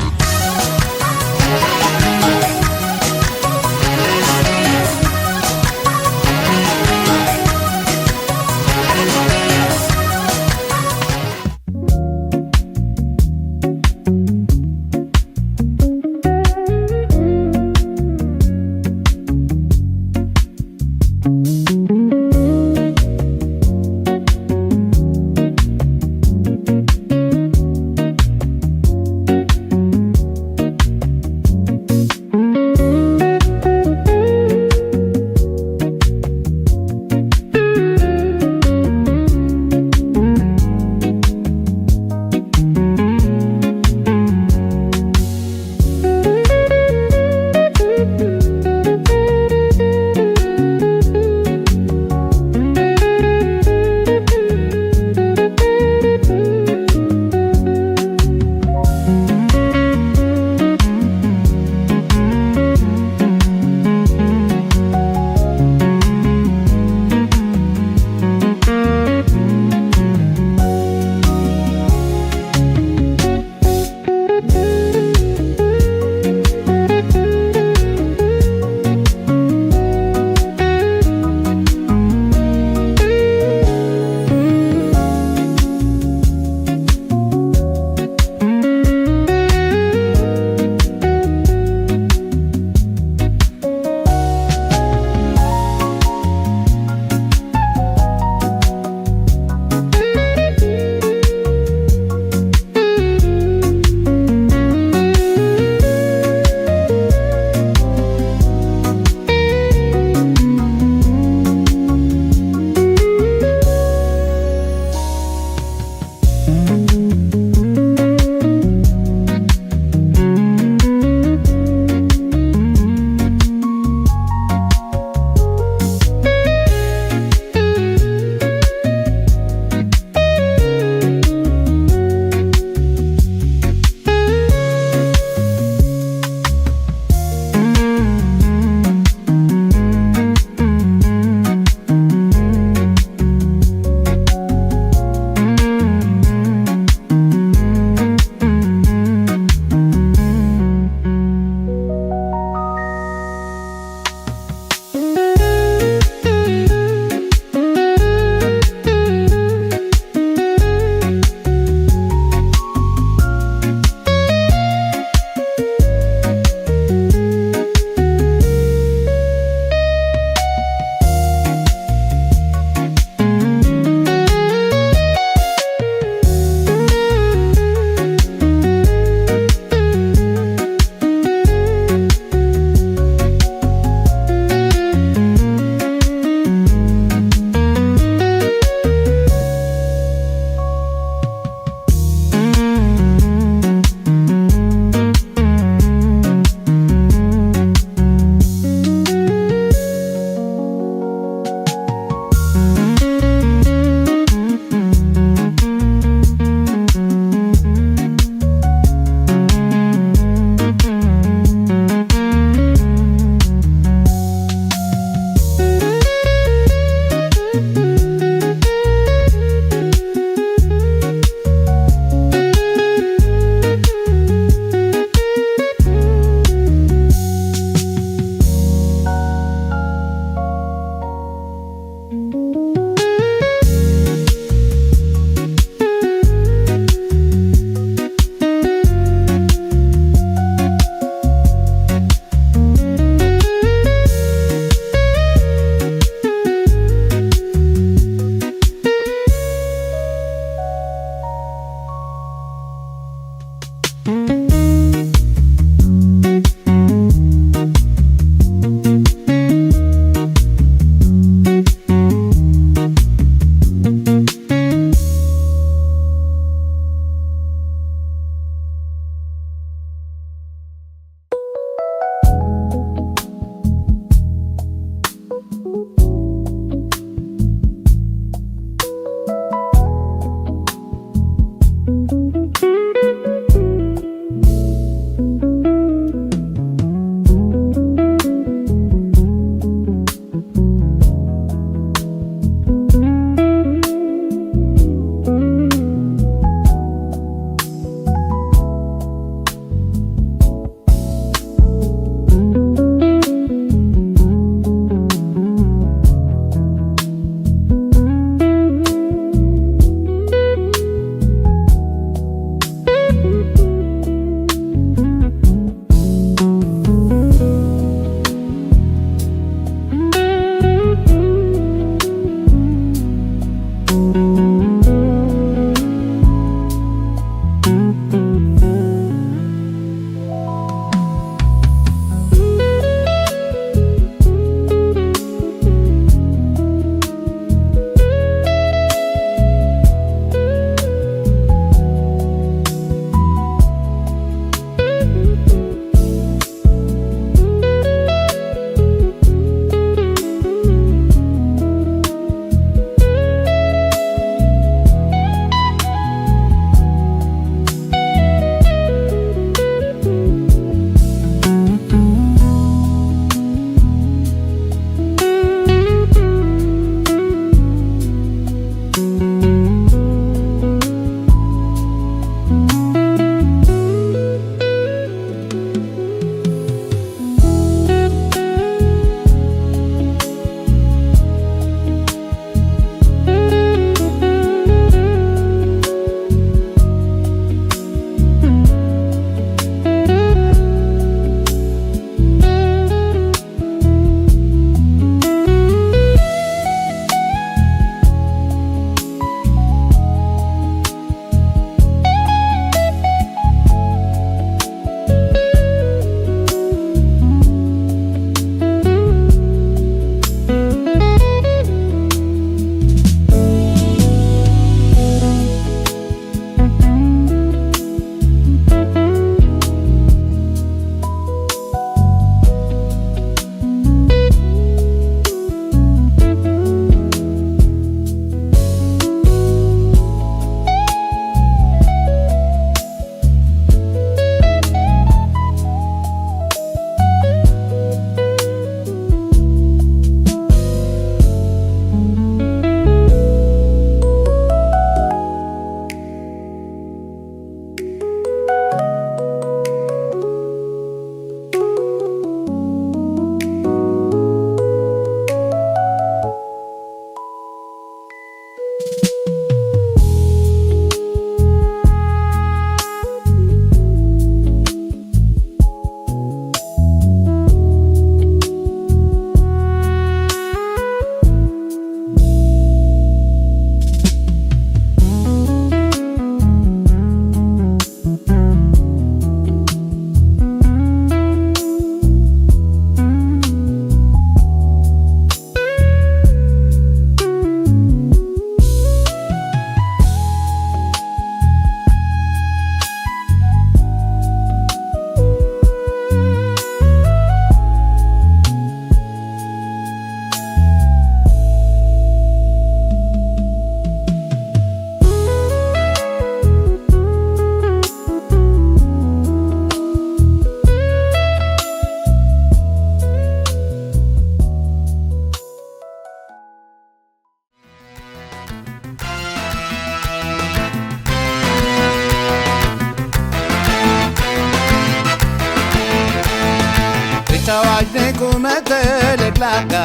ላጋ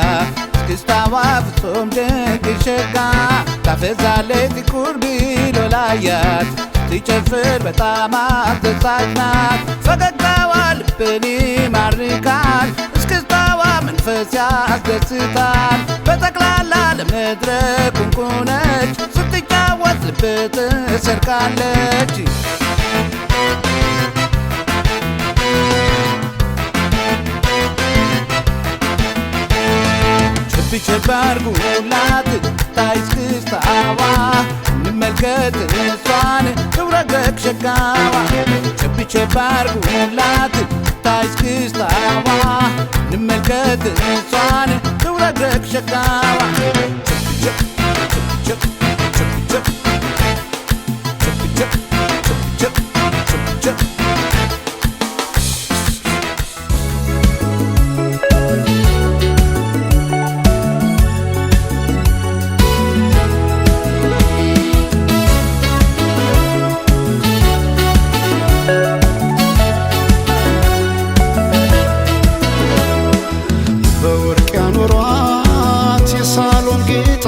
እስክስታዋ ፍጹም ድንቅ ሸጋ ታፈዛለች ጥቁር ቢሎላያት ስትጨፍር በጣም አስደሳች ናት ፈገግታዋ ልብን ይማርካል እስክስታዋ መንፈስ ያስደስታል በጠቅላላ ለመድረክ እንቁ ነች ስትጫወት ልብ ትሰርቃለች ቸብ አድርጉላት ታይ እስክስታዋ እንመልከት እሷን ትውረግረግ ሸጋዋ ቸብ አድርጉላት ታይ እስክስታዋ እንመልከት እሷን ትውረግረግ ሸጋዋ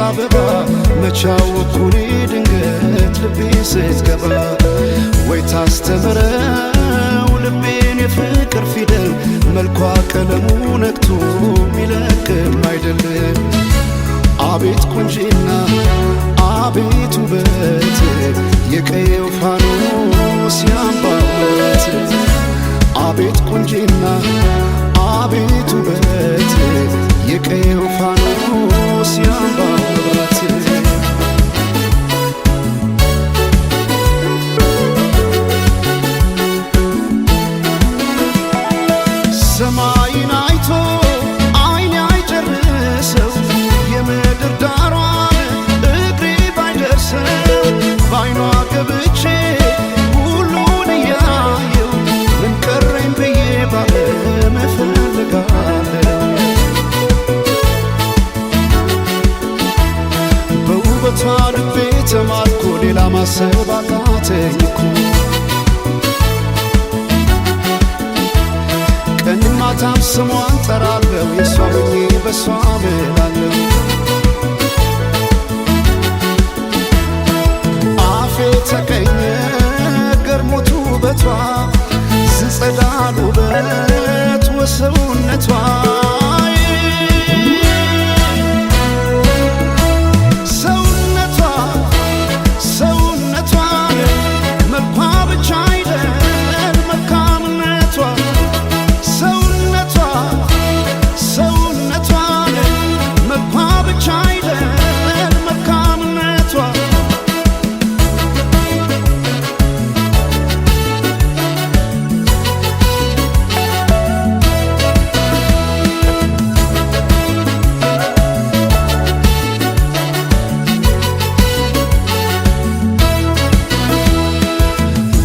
አበባ መቻወኩኒ ድንገት ልቤ ስትገባ ወይ ታስተምረው ልቤን የፍቅር ፊደል መልኳ ቀለሙ ነክቶ ሚለቅም አይደለም አቤት ቁንጂና አቤት ውበት የቀየው ፋኖስ ያምባበት አቤት ቁንጂና አቤት ውበት የቀየው ፋኖስ ያምባበት ሰማይን አይቶ አይኔ አይጨርሰው የምድር ዳሯን እግሬ ባይደርሰው ባይኗ ገብቼ ሁሉን እያየው ምን ቀረኝ ብዬ ባለም እፈልጋለሁ በውበቷ ልቤ ተማርኮ ሌላ ማሰብ አቃተኝ እኮ ቀንም ማታም ስሟን ጠራለሁ የሷ ሆኜ በሷ ምላለሁ አፌ ተቀኘ ገርሞቱ ውበቷ ዝጸዳል ውበት ወሰውነቷ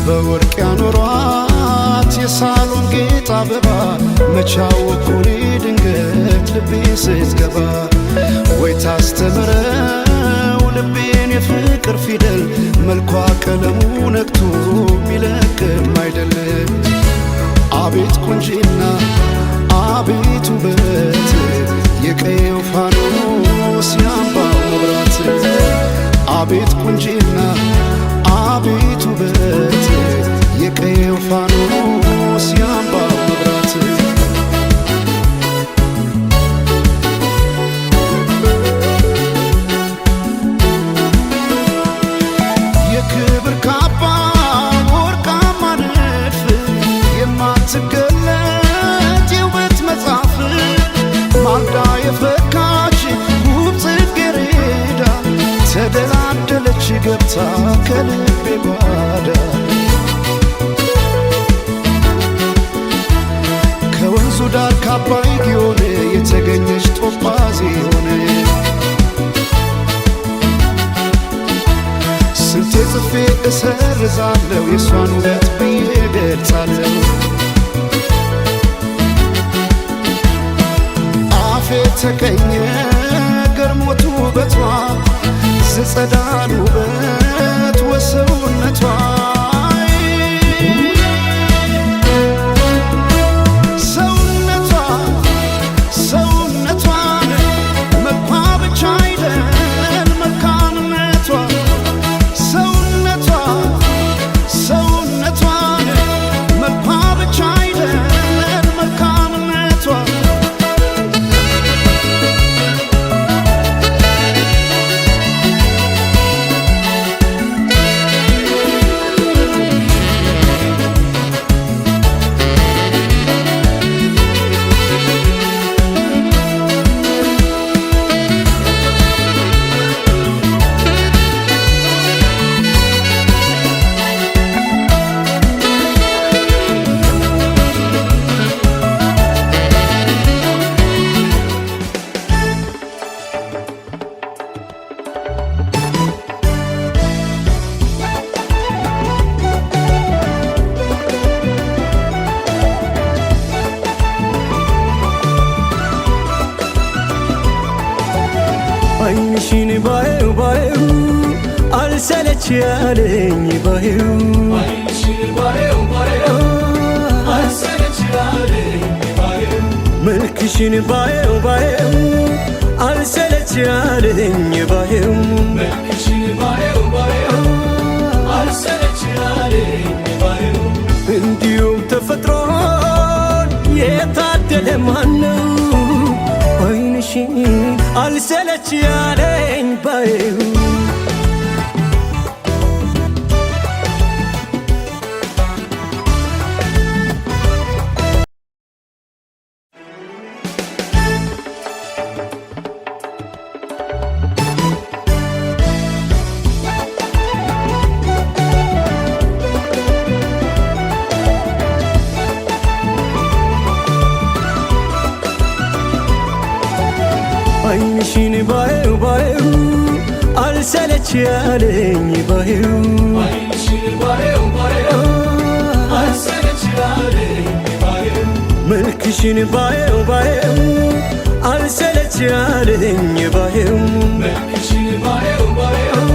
በወርቅ ያኖሯት የሳሎን ጌጥ አበባ መቻወኩኒ ድንገት ልቤ ስትገባ ወይ ታስተምረው ልቤን የፍቅር ፊደል መልኳ ቀለሙ ነክቶ ሚለቅም አይደለም አቤት ቁንጂና አቤት ውበት የቀየው ፋኖስ ያምባው መብራት አቤት ቁንጂና አቤት ውበት የቀየው ፋኖስ ያምባው መብራት የክብር ካባ ወርቃማ ንድፍ የማትገለጥ የውበት መጽሐፍ ማልዳ የፈካች ውብ ጽጌረዳ ተደላደለች ገብታ ከልቤ ጓዳ ከወንዙ ዳር ካባይ ጊዮን የተገኘች ጦጳዝ ሆነ ስንቴ ጽፌ እሰርዛለሁ የሷን ውበት ብዬ ገልጻለሁ አፌ ተቀኘ ገርሞቱ ውበቷ ዝጸዳል ውበት ወሰውነቷ ሰውነቷ
አይንሽን ባየው ባየው አልሰለች ያለኝ ባየው አይንሽን ባየው ባየው አልሰለች ያለኝ ባየው መልክሽን ባየው ባየው አልሰለች ያለኝ ባየው መልክሽን ባየው ባየው አልሰለች ያለኝ ባየው እንዲሁም ተፈጥሮን የታደለ ማነው አይንሽን አልሰለች ያለኝ ባየው አይንሽን ባየው ባየው አልሰለች ያለኝ ባየው አይንሽን ባየው ባየው አልሰለች ያለኝ ባየው መልክሽን ባየው ባየው አልሰለች ያለኝ ባየው መልክሽን ባየው ባየው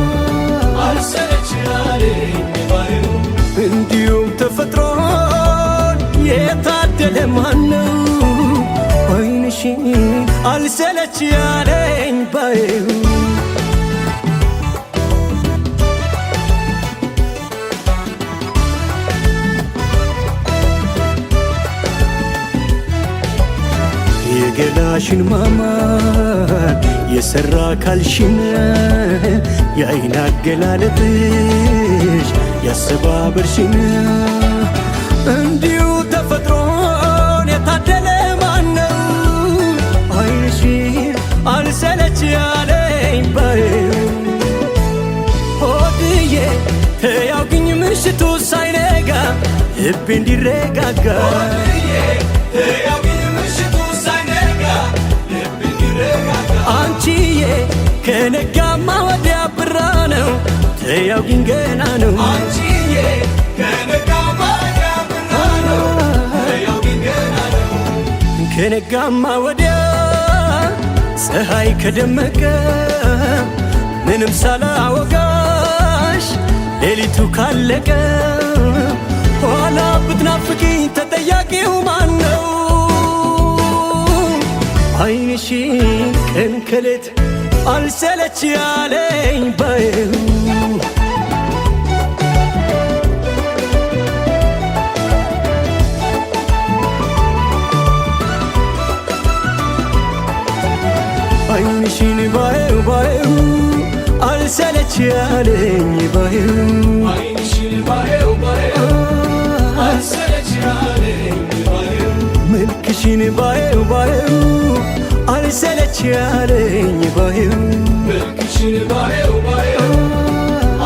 አልሰለች ያለኝ ባየው እንዲሁም ተፈጥሮን የታደለ ማነው አይንሽን አልሰለች ያለኝ ባየው የገላሽን ማማር የሰራ ካልሽን የአይን አገላለጥሽ ያሰባበርሽን እንዲሁ ተፈጥሮን የታደለ ማነው አይንሽን አልሰለች ያለኝ ባየው ሆድዬ ተያውግኝ ምሽቱ ሳይነጋ ልቤ እንዲረጋጋ አንቺዬ ከነጋማ ወዲያ ብራ ነው ተያውግኝ ገና ነው አንቺዬ ከነጋማ ወዲያ ብራ ነው ተያውግኝ ገና ነው ከነጋማ ወዲያ ፀሐይ ከደመቀ ምንም ሳላወጋሽ ሌሊቱ ካለቀ ኋላ ብትናፍቂኝ ተጠያቂው ማነው አይንሽን ቀን ከሌት አልሰለች ያለኝ ባየው አይንሽን ባየው ባየው አልሰለች ያለኝ ባየው አይንሽን ባየው ባየው አልሰለች ያለኝ ባየው መልክሽን ባየው ባየው አልሰለች ያለኝ ባየው መልክሽን ባየው ባየው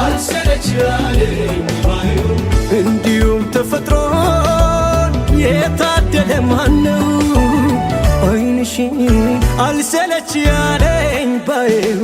አልሰለች ያለኝ ባየው እንዲሁም ተፈጥሮን የታደለ ማነው አይንሽን አልሰለች ያለኝ ባየው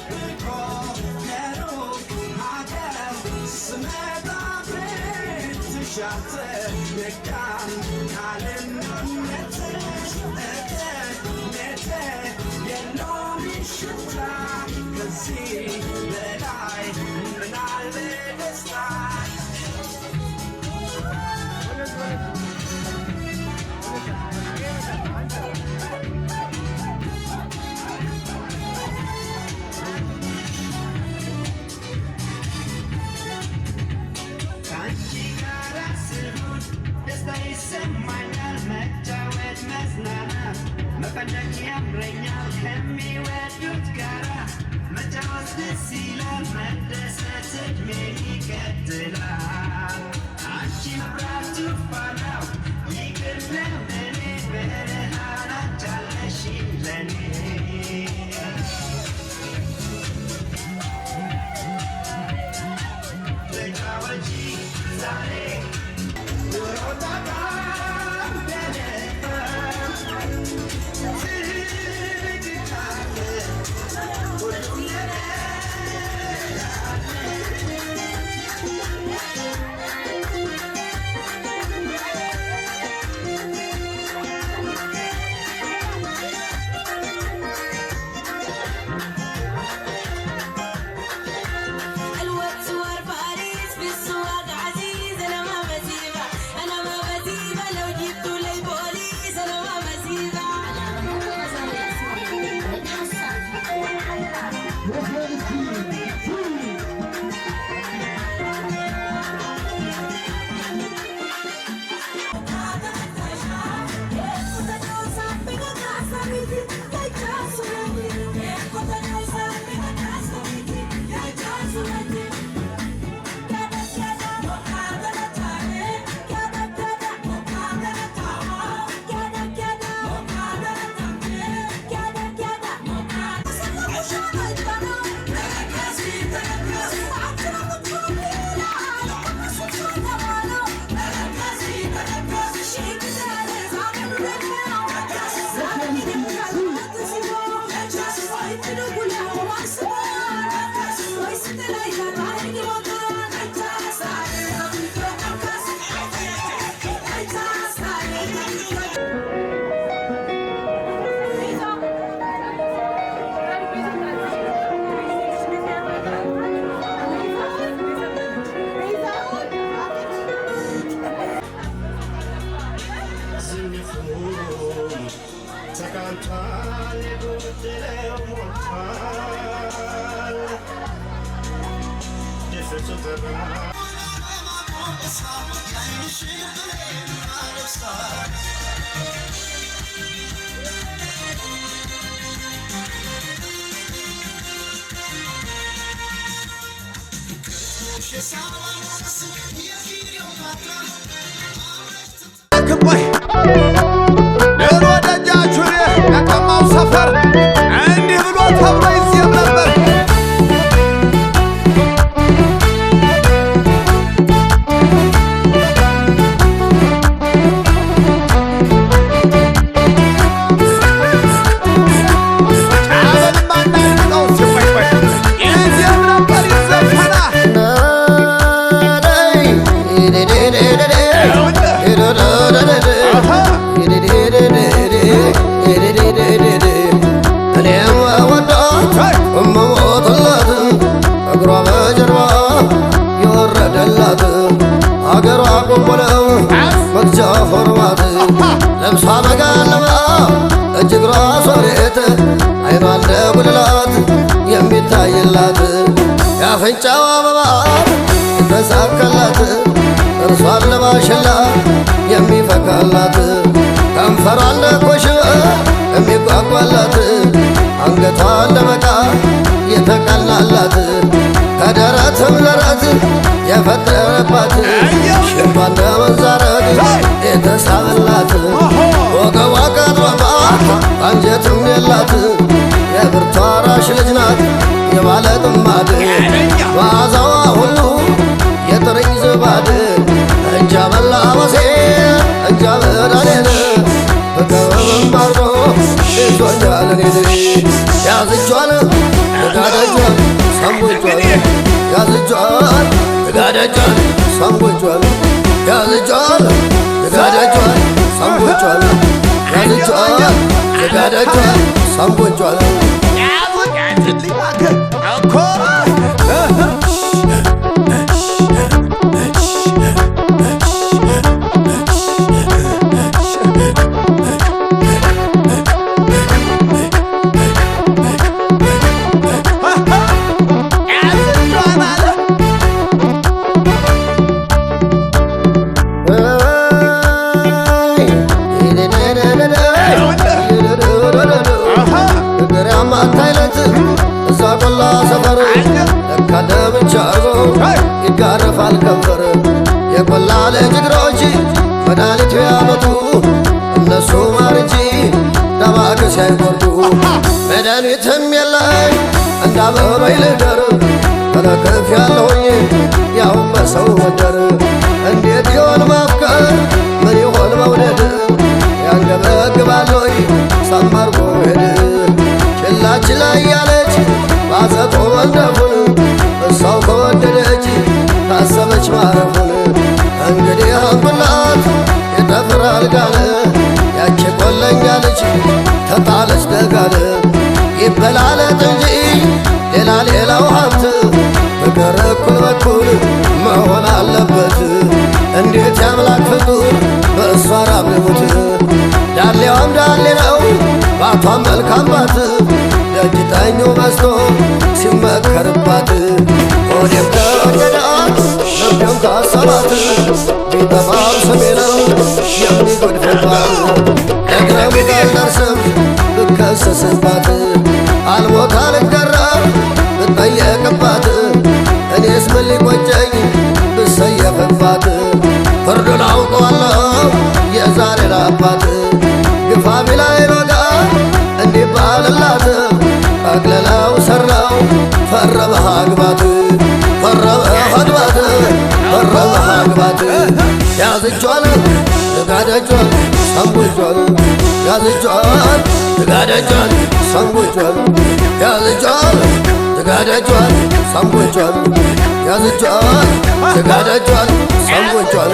Let's
ክባይ ዶሮ ደጃቹን የቀማው ሰፈር እንዲህ ብሎ ተብሎ ይዜም ነበር። አገሯ ቆንቆለው መግጃ ሆርማት ለብሷ መጋለባ እጅግሯ ሶሬት አይኗ እንደ ጉልላት የሚታይላት የአፍንጫው አበባ የተሳካላት እርሷን ለማሸላ የሚፈካላት ከንፈሯን ለኮሽበ የሚጓጓላት አንገቷን ለመቃ የተቀላላት ከደረትም ደረት የፈጠረባት ሽንቷን ለመንዛረግ የተሳበላት ወገቧ ቀጥሮባት አንጀትም የላት የብርቷ ራሽ ልጅ ናት የባለ ጥማድ መዓዛዋ ሁሉ የጥርኝ ዝባድ እንጃ በላ በሴ እንጃ በዳኔን በቀበብም አርጎ ይዞኛል እኔን ያዝጇል ጋደጇል ሰንቦቿል ያዝጇል ጋደጇል ሰንቦቿል ያዝ ያዝጇል ዝጋደጇል ሰንቦቿል ያዝጇል ዝጋደጇል ሰንቦቿል ይጋረፋል ከንፈር የቆላ ለጅግሮች መድኃኒት ቢያመጡ እነሱ ማር እንጂ ዳማከሴ አይቆርጡ መድኃኒትም የለኝ እንዳበበይ ልደር ተለክፍ ያለሁኝ ያውም በሰው ወደር እንዴት ይሆን ማፍቀር ምን ይሆን መውደድ ያንገበግባለይ ሰመርጎ ሄድ ችላችላ እያለች ባዘጦ መንደፉን እሷው ከወደደች ካሰበች ማረፉን እንግዲህ አንጉላት ይጠፍራል ጋለ ያቺ ቆለኛ ልጅ ተጣለች ደጋለ ይበላለት እንጂ ሌላው ሀብት ፍቅር እኩል በኩል መሆን አለበት እንዴት ያምላክ ፍጡር በእሷ ራብሙት ዳሌዋም ዳሌ ነው ባቷም መልካም ባት ደጅ ጠኙ በዝቶ ሲመከርባት ሆዴም ከወደዳት ልቤም ካሰባት ቢጠፋም ስሜ ነው የሚጎድፍባት ደግረም ካልደርስም ብከሰስባት አልሞት አልገረም ብጠየቅባት እኔስ ምን ሊቆጨኝ ብሰየፍባት ፍርዱን አውቀዋለሁ የዛሬን አባት ግፋ ቢላይ ሮጋ እንዲባልላት አቅለላው ሰራው ፈረበህ አግባት ፈረበህ አግባት ፈረበህ አግባት ያዝጇል ዝጋደጇል ሰንቦቿል ያዝጇል ዝጋደጇል ሰንቦቿል ያዝጇል ዝጋደጇል ሰንቦቿል ያዝጇል ዝጋደጇል ሰንቦቿል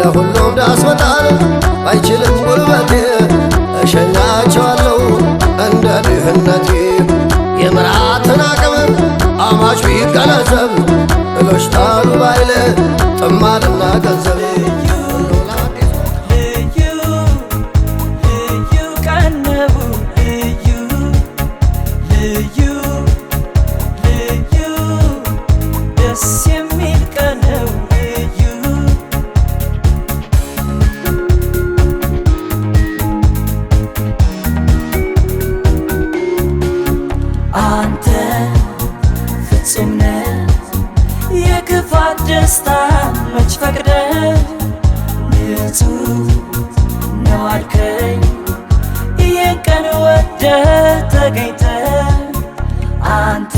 ለሁሉም ዳስመጣል አይችልም ጉልበቴ እሸኛቸዋለሁ እንደ ድህነቴ የምራትን አቅም አማች ቢገነዘብ እሎች ጣሉ ባይለ ጥማድና ገንዘብ
ደስታ መች ፈቅደ ንጹህ ነው አልከኝ ይህን ቀን ወደ ተገኝተ አንተ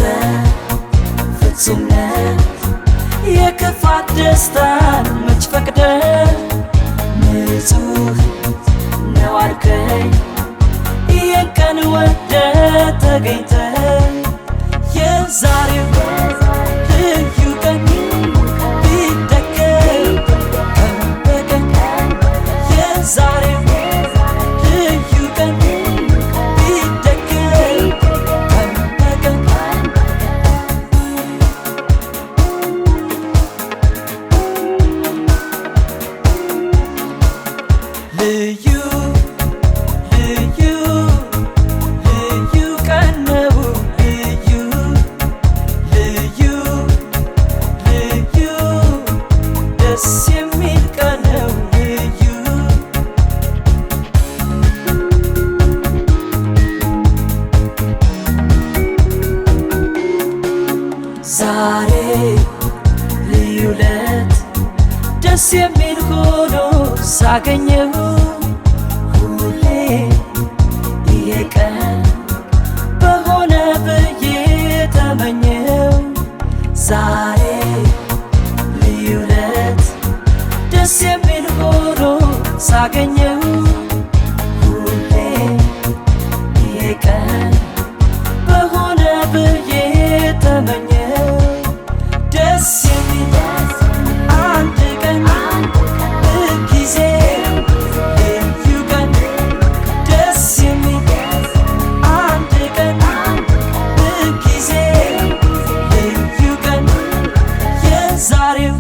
ፍጹም ነህ የክፋት ደስታን መች ፈቅደ ንጹህ ነው አልከኝ ይህን ቀን ወደ ተገኝተ የዛሬው ልዩ ቀን ዛሬው ልዩ ቀን ቢደገም ቀን በቀን ልዩ ልዩ ልዩ ቀን ነው ልዩ ልዩ ልዩ ደስ የሚል ቀን ነው ዛሬ ልዩ ለት ደስ የሚል ሆኖ ሳገኘው ዛሬ ልዩነት ደስ የሚል ሆኖ ሳገኘው ሁሌ ይሄ ቀን በሆነ ብዬ ተመኘው ደስ የሚል አንድ ቀን ጊዜ ልዩ ቀን ደስ የሚል አንድ ቀን ጊዜ ልዩ ቀን የዛሬው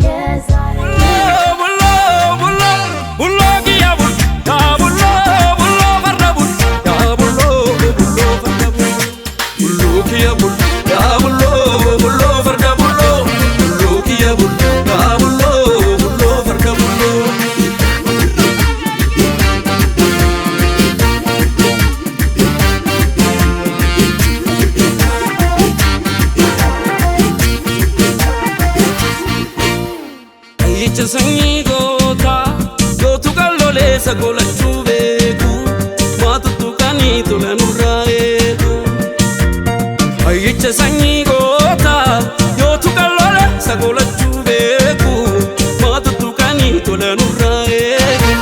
Sanyi gota, gotu kalole sagola chuveku, matu tukani tulanura eku. Aiche sanyi gota, gotu kalole sagola chuveku, matu tukani tulanura eku.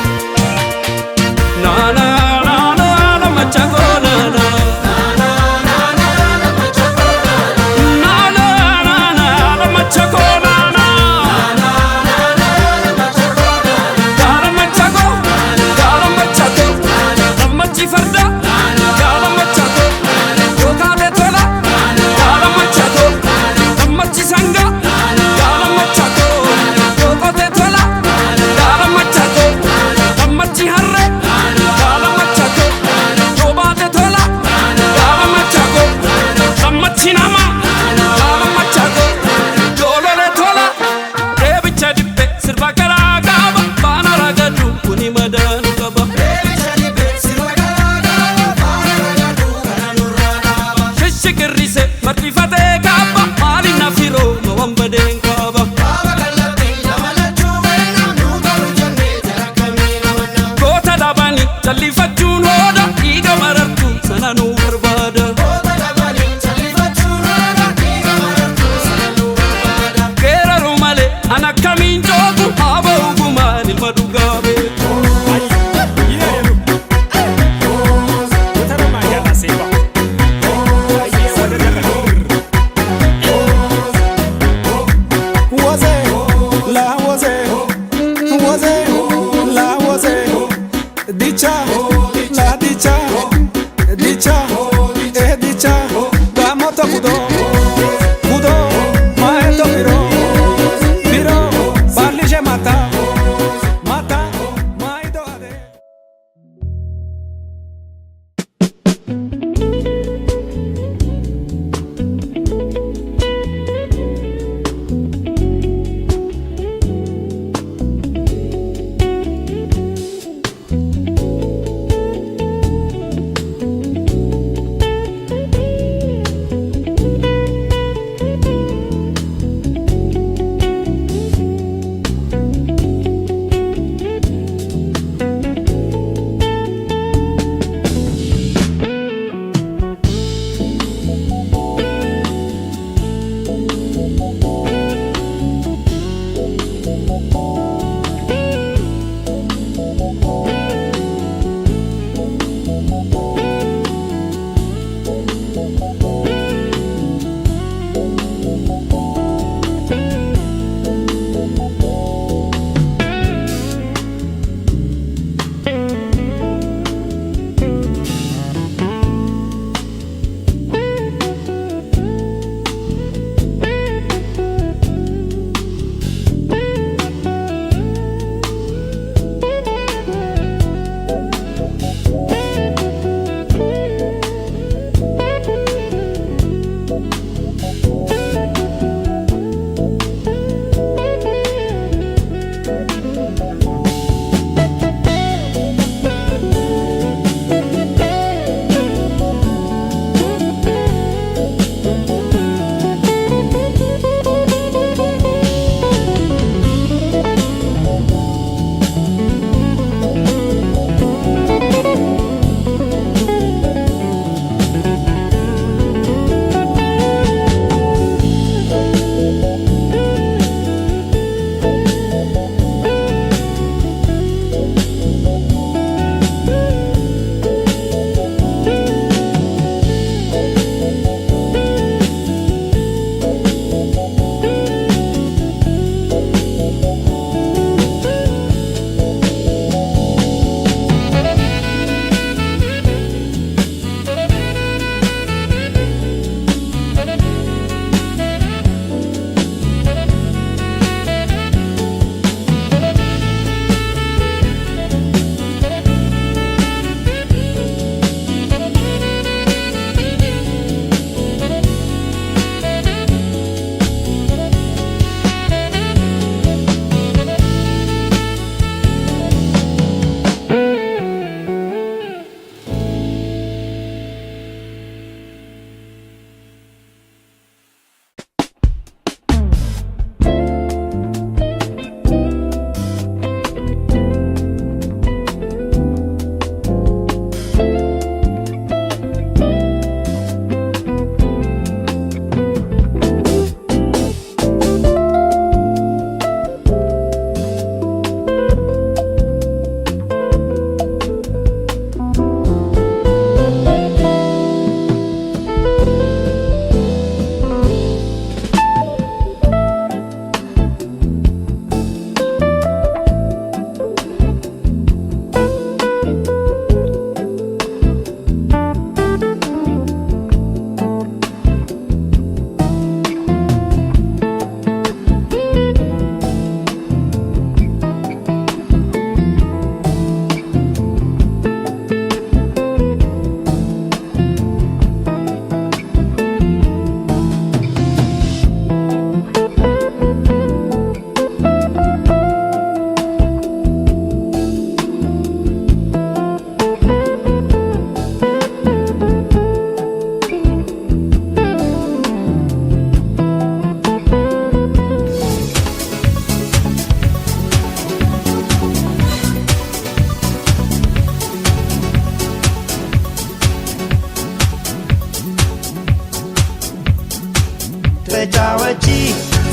Na na na na na machago na na. Farda, gala machato, yoga de tola, gala machato.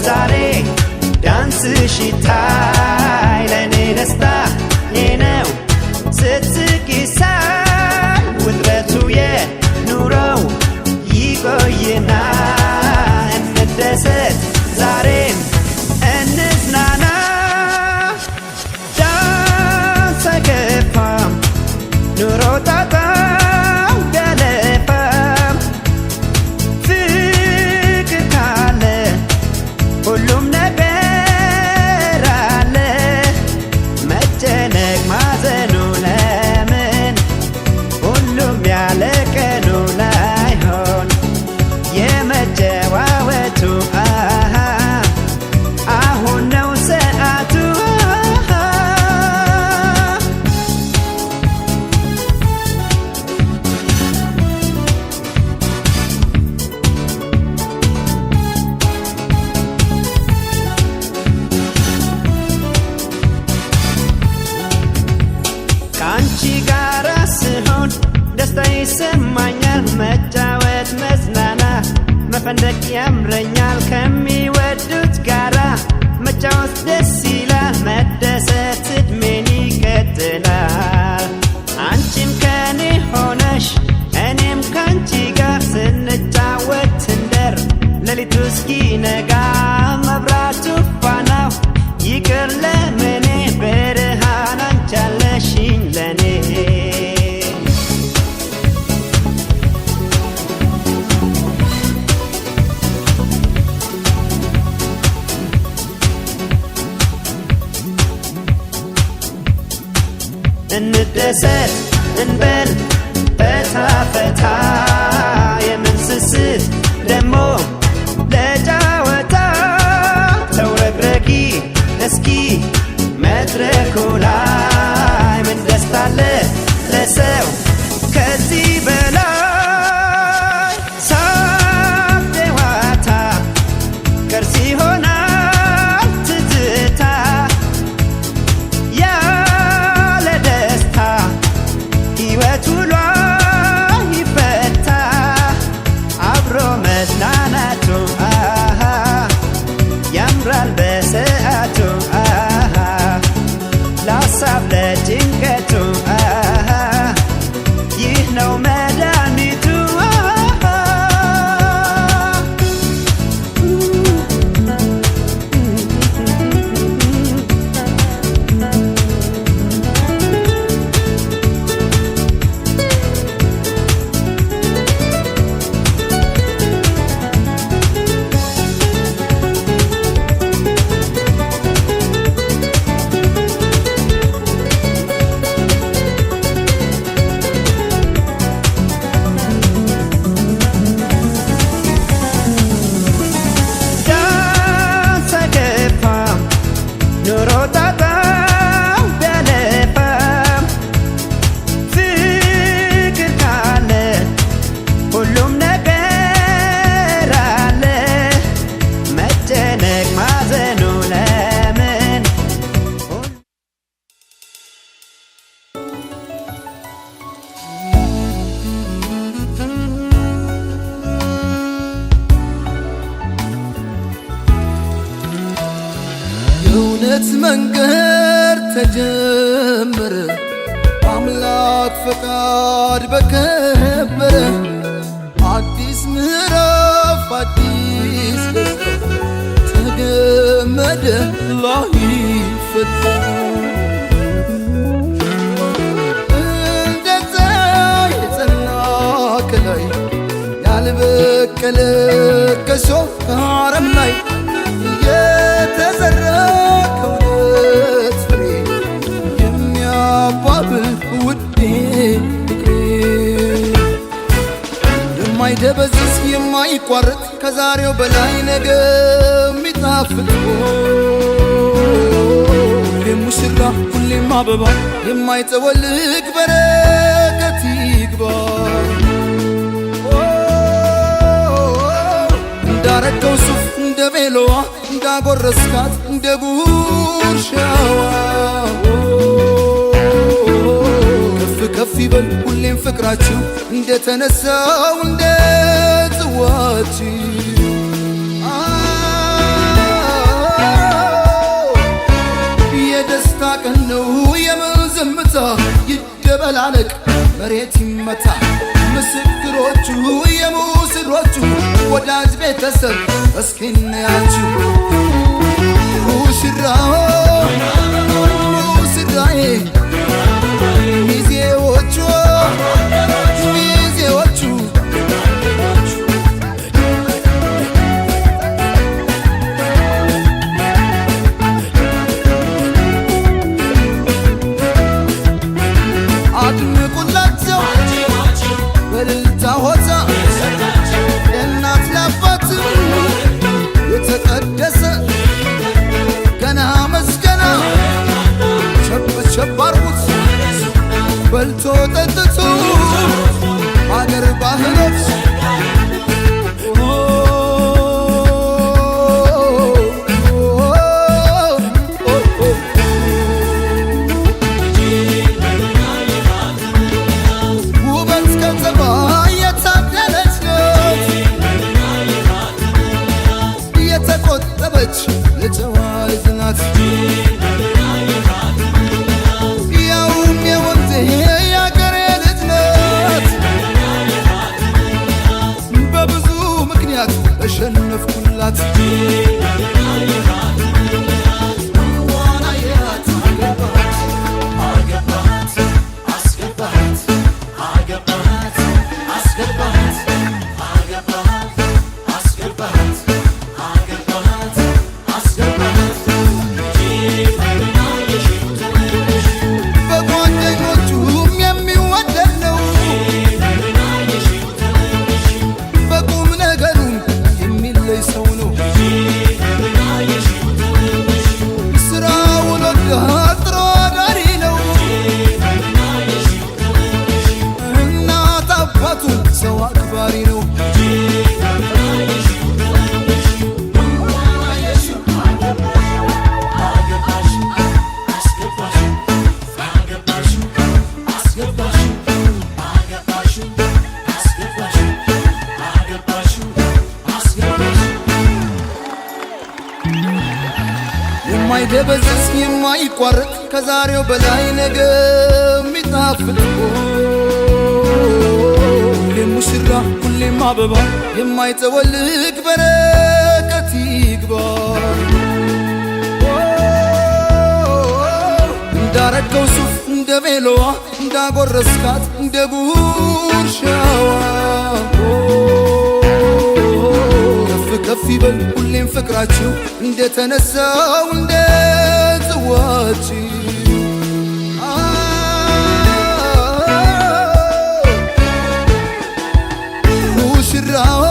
ዛሬ ዳንስሽ ይታይ ለእኔ ደስታ ነው ስትስቂ ሳይ ውጥረቱ የኑሮው ይቆይና እንደሰት ዛሬም እንዝናና ዳንስ አይከፋም ኑሮ ጣጣው ቢያለፋም ፍቅር ካለ ሁሉም ነገር አለ መጨነቅ ማዘኑ ለምን ሁሉም ያለ ቀኑ ላይሆን የመጨዋወቱ አሁን ነው ሰዓቱ ከአንቺ ጋር ስሆን ደስታ ይሰማኛል መጫወት መዝናናት መፈንደቅ ያምረኛል ከሚወዱት ጋራ መጫወት ደስ ይላል መደሰት እድሜን ይቀጥላል አንቺም ከኔ ሆነሽ እኔም ካንቺ ጋር ስንጫወት እንደር ሌሊቱ እስኪነጋ መብራቱ ፋናው ይቅር ለምኔ ብርሃን አንቺ አለሽኝ ለኔ እንደሰት እንበል ፈታ ፈታ የምንስስት ደሞ ለጫወታ ተውረግረጊ እስኪ መድረኩ ላይ ምን ደስታ አለ ለሰው ከዚህ በላይ ሳቅ ጨዋታ ቅርስ ይሆናል ትዝታ ያለ ደስታ ሕይወት ውሎ ይፈታ አብሮ መዝናናቱ ያምራል በሰዓቱ ለሀሳብ ለጭንቀቱ ይህ ነው መድኃኒቱ ዳንስ አይከፋም ኑሮ ጣጣው ቢያለፋም ፍቅር ካለ ሁሉም ነገር አለ መጨነቅ ማዘኑ ለምን
የእውነት መንገድ ተጀመረ አምላክ ፈቃድ በከበረ አዲስ ምዕራፍ አዲስ ደስታ ተገመደ ላይፈታ እንደዛ የጸና ከላይ ያልበቀለ ከሾህ ከአረም ላይ የተዘራ ከእውነት ፍሬ የሚያባብል ውዴ ፍቅሬ የማይደበዝዝ የማይቋረጥ ከዛሬው በላይ ነገ የሚጣፍጥ ሁሌም ሙሽራ ሁሌም አበባ የማይጠወልግ በረከት ይግባ እንዳረገው ሱፍ እንደ ቤሎዋ እንዳጎረስካት እንደ ጉርሻዋ ከፍ ከፍ ይበል ሁሌም ፍቅራችሁ እንደተነሳው እንደ ጽዋችሁ ይጨመላለቅ መሬት ይመታ ምስክሮቹ የሙስሮቹ ወዳጅ ቤተሰብ እስኪ እንያችሁ ሙሽራው ሙሽራዬ ሚዜዎቹ ሚዜዎቹ አድምቁላቸው በእልልታ ሆታ ለእናት ለአባት የተቀደሰ ገና መስገና ቸብ ቸብ አርጉት በልቶ ጠጥቶ አገር ባህሎች ውበት ከተማ የታደለች ናት የተቆጠበች የጨዋ ልጅ ናት ያውም የወንዜ የአገሬ ልጅ ናት በብዙ ምክንያት ተሸነፍኩላት በጓደኞቹም የሚወደድ ነው በቁም ነገሩም የሚለይ ሰው ነው ስራውን ወዳድ ጥሩ አዳሪ ነው እናት አባቱን ሰው አክባሪ ነው የማይደበዝዝ የማይቋረጥ ከዛሬው በላይ ነገ የሚጣፍጥ ሁሌም ሙሽራ ሁሌም አበባ የማይጠወልግ በረከት ይግባ እንዳረገው ሱፍ እንደ ቬሎዋ እንዳጎረስካት እንደ ጉርሻዋ ከፍ ከፍ ይበል ሁሌም ፍቅራችሁ እንደተነሳው እንደ ጽዋችሁ ሙሽራው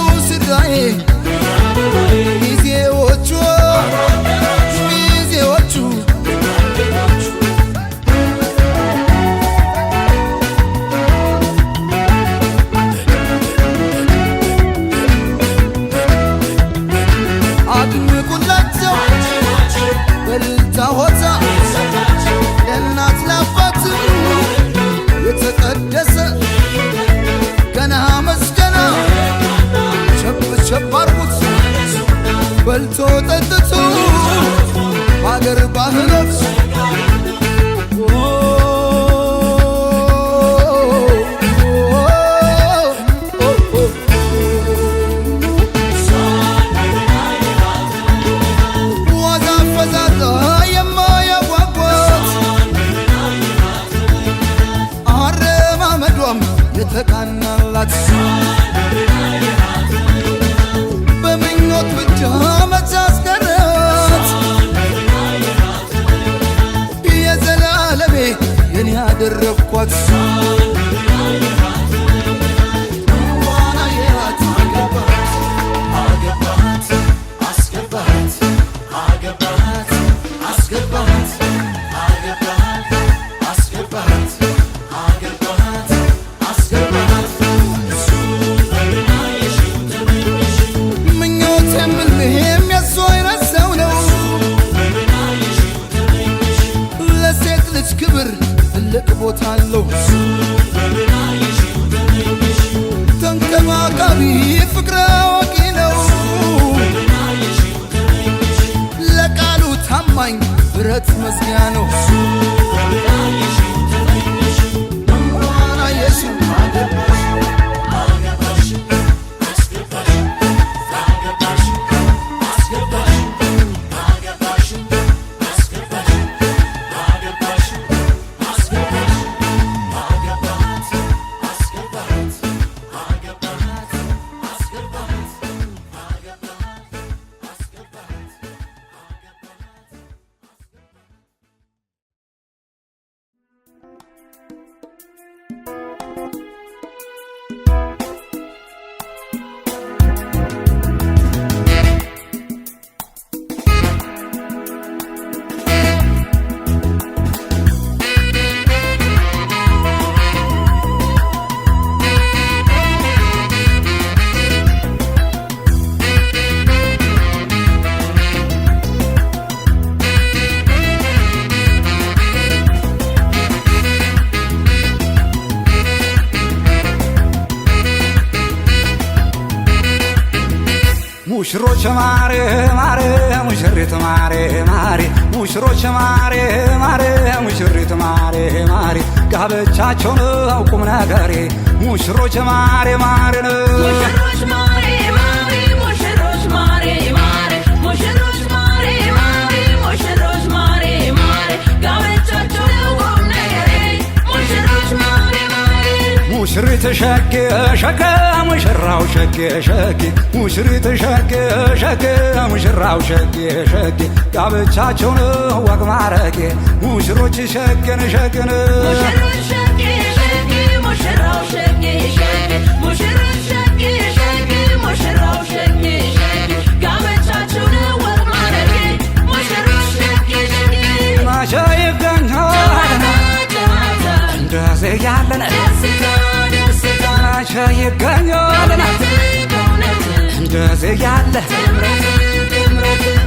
ሙሽራዬ ሚዜዎቹ ሚዜዎቹ አድምቁላቸው በእልልታ ሆታ ለእናት ለአባት የተቀደሰ ገና መስገና ቸብ ቸብ አርጉት በልቶ ጠጥቶ አገር ባህሎች ዋዛ ፈዛዛ የማያጓጓት አረማመዷም የተቃናላት በምኞት ብቻ መቻስቀረት የዘላለሜ የኔ ያደረግኳት ምኞት የምልህም የሱ አይነት ሰው ነው ለሴት ልጅ ክብር ትልቅ ቦታ አለው ተንከባካቢ ፍቅር አዋቂ ነው ለቃሉ ታማኝ ብረት መዝጊያ ነው
ሙሽሮች ማሬ ማሬ ሙሽሪት ማሬ ማሬ ሙሽሮች ማሬ ማሬ ሙሽሪት ማሬ ማሬ ጋብቻቸው ነው ቁም ነገሬ ሙሽሮች ማሬ ማሬ
ሙሽሮች ማሬ ማሬ ሙሽሮች ማሬ ማሬ ሙሽሮች ማሬ ማሬ ሙሽሮች ማሬ ማሬ ጋብቻቸው ነው ቁም ነገሬ ሙሽሮች ማሬ ማሬ
ሙሽሪት ሸጌ ሸጌ ሙሽራው ሸጌ ሸጌ ሙሽሪት ሸጌ ሸጌ ሙሽራው ሸጌ ሸጌ ጋብቻቸው ነው ወግ ማረጌ ሙሽሮች ሸጌን ሸጌን
ሙሽሮች ሸጌ ሸጌ ሙሽራው ሸጌ ሸጌ ሙሽሮች ሸጌ ሸጌ ሙሽራው ሸጌ ሸጌ ጋብቻቸው ነው ወግ ማረጌ ሙሽሮች ሸጌ ሸጌ
መቼ ይገኛል እንደዚህ ያለን መቼ ይገኛል እንደዚህ ያለ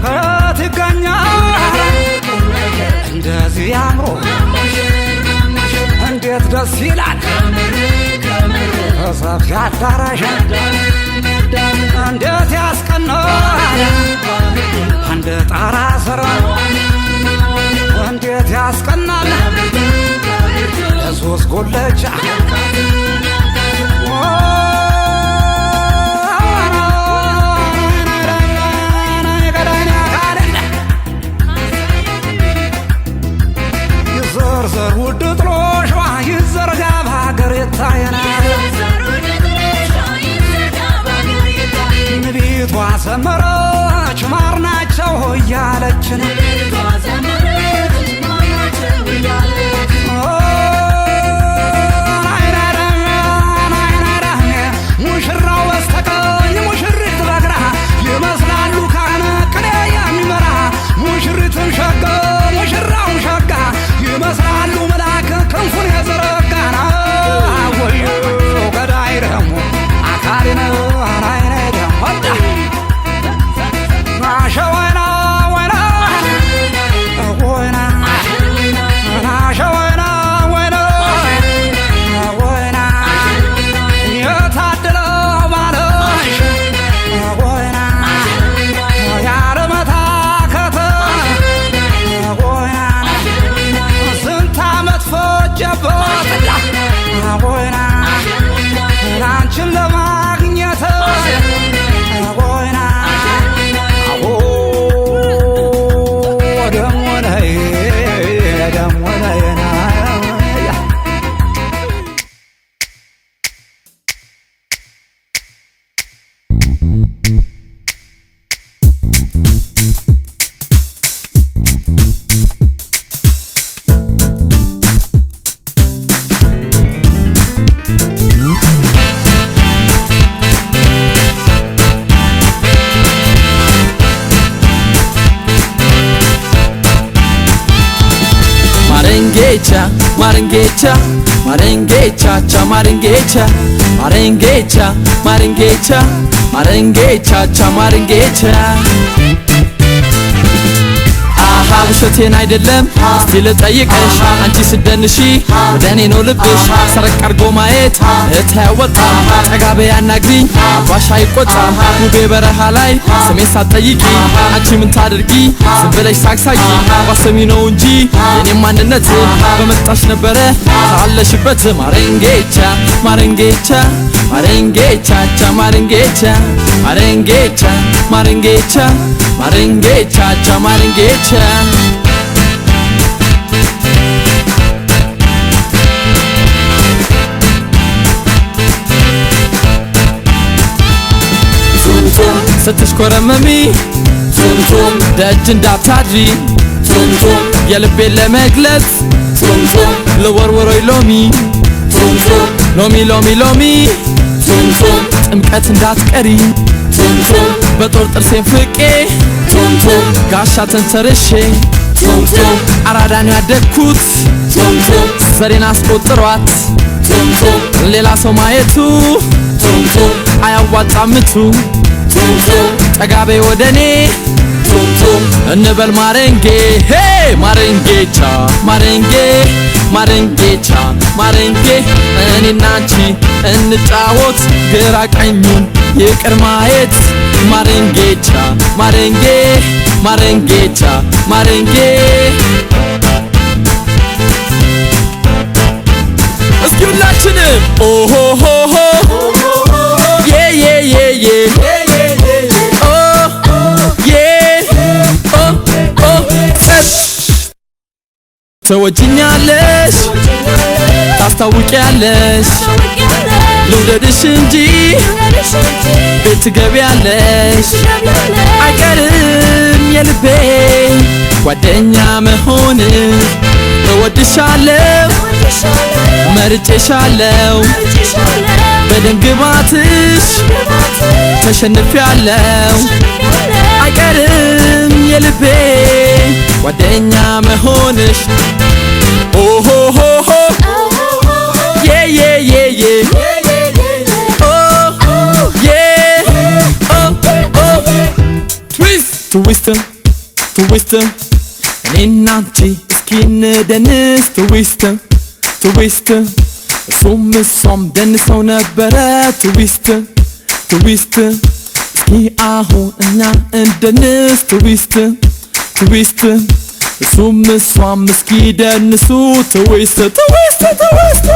ከየት ይገኛል እንደዚህ አምሮ እንዴት ደስ ይላል ሰፊ አዳራሽ እንዴት ያስቀናል አንድ ጣራ ስር እንዴት ያስቀናል ለሶስት ጎለቻ ይዘርዘር ውድ ጥሎሿ ይዘርጋ በሀገር ይታየናል ቤቷ ሰመረች ማር ናቸው እያለችን ሙሽራው በስተቀኝ ሙሽሪት በግራ ይመስላሉ ካህነ ቅኔ የሚመራ ሙሽሪትን ሸጋ ሙሽራውን ሸጋ ይመስላሉ መልአክ ክንፉን የዘረጋና ወዮ ገዳይ ደግሞ አካሌ ነው አናይነ ደግሞ ናሸወይና ወይና ወይና ናሸወይና ወይና ወይና የታደለው ባለሽ ወይና ያለመታከተ ወይና ስንት ዓመት ፈጀበት ወይና ላንቺን ለማግኘት ወይና ደሞ ነይ ደሞ ነይና
Marengecha, Marengecha, Marengecha, cha Marengecha, Marengecha, Marengecha, Marengecha, cha Marengecha. ውሸቴን አይደለም እስቲ ልጠይቅሽ አንቺ ስደንሺ ወደ እኔ ነው ልብሽ ሰረቅ አርጎ ማየት እታያወጣ ጠጋቤ ያናግሪኝ አባሽ አይቆጣ ውቤ በረሃ ላይ ስሜን ሳትጠይቂ አንቺ ምን ታደርጊ ዝም ብለሽ ሳቅሳቂ ዋሰሚ ነው እንጂ የኔም ማንነት በመጣሽ ነበረ ካለሽበት ማረንጌቻ ማረንጌቻ ማረንጌቻ ቻ ማረንጌቻ ማረንጌቻ ማረንጌቻ ማረንጌቻ ቻ ማረንጌቻ ስትሽኮረመሚ ቱምቱም ደጅ እንዳታድሪ ቱምቱም የልቤን ለመግለጽ ቱምቱም ለወርወሮይ ሎሚ ቱምቱም ሎሚ ሎሚ ሎሚ ቱምቱም ጥምቀት እንዳትቀሪ ቱምቱም በጦር ጥርሴን ፍቄ ቱምቱም ጋሻ ተንተርሼ ቱምቱም አራዳን ያደግኩት ቱምቱም ዘሬን አስቆጥሯት ቱምቱም ሌላ ሰው ማየቱ ቱምቱም አያዋጣምቱ ቱምቱም ጠጋቤ ወደኔ ቱምቱም እንበል ማረንጌ ሄ ማረንጌቻ ማረንጌ ማረንጌቻ ማረንጌ እኔና አንቺ እንጫወት ግራ ቀኙን ይቅር ማየት Marengecha, marenge, marengecha, marenge. Let's give huላችንም oh ho ho ho yeah yeah yeah yeah oh yeah oh oh ተወጂኛለሽ ታስታውቂያለሽ ልውደድሽ እንጂ ቤት ትገቢያለሽ አይቀርም የልቤ ጓደኛ መሆንሽ እወድሻለሁ መርጬሻለሁ በደንግባትሽ ተሸንፌያለሁ አይቀርም የልቤ ጓደኛ መሆንሽ ኦ ሆ ሆ ሆ ዬ ዬ ዬ ዬ ኦ ዬ ኦ ኦ ትዊስት ትዊስት እኔና አንቺ እስኪ እንደንስ ትዊስት ትዊስት እሱም እሷም ደንሰው ነበረ ትዊስት ትዊስት እስኪ አሁን እኛ እንደንስ ትዊስት ትዊስት እሱም እሷም እስኪ ደንሱ ትዊስት ትዊስት ትዊስት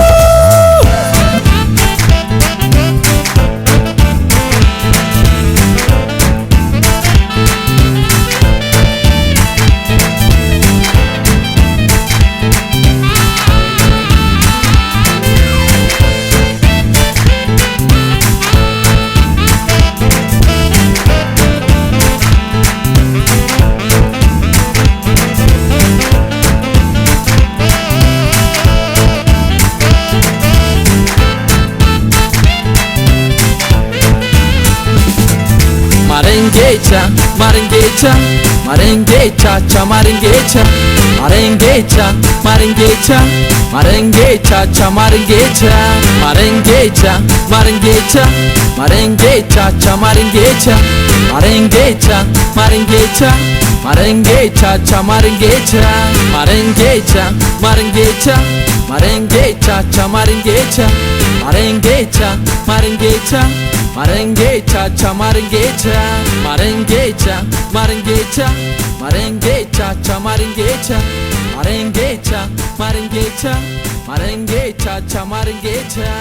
Marengecha, marengecha, marengecha, cha marengecha, marengecha, marengecha, marengecha, cha marengecha, marengecha, marengecha, marengecha, cha marengecha, marengecha, marengecha, marengecha, cha marengecha, marengecha, marengecha, marengecha, cha marengecha, marengecha, marengecha Marengecha, cha marengecha, marengecha, marengecha, marengecha, cha marengecha, marengecha, marengecha, marengecha, cha marengecha.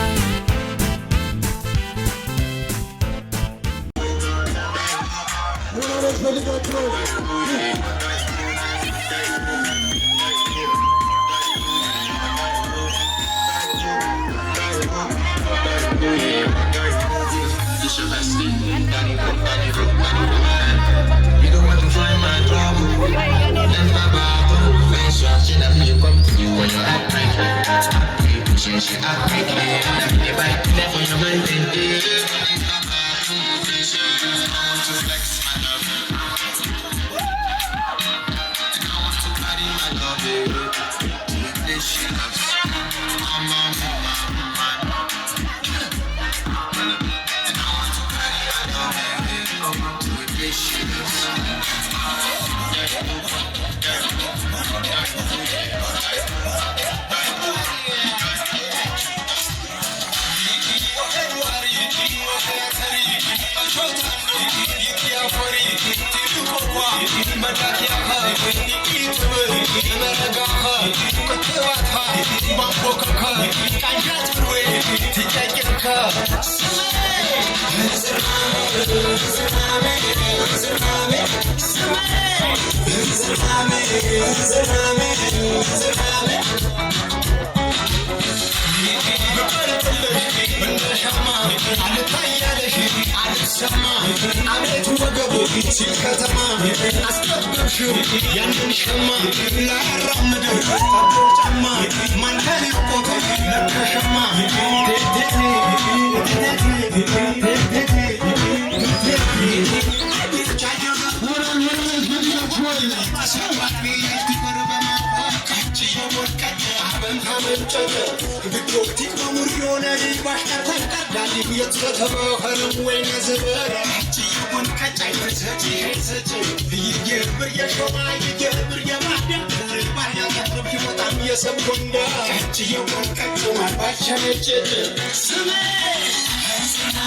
Some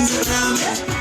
Zalame,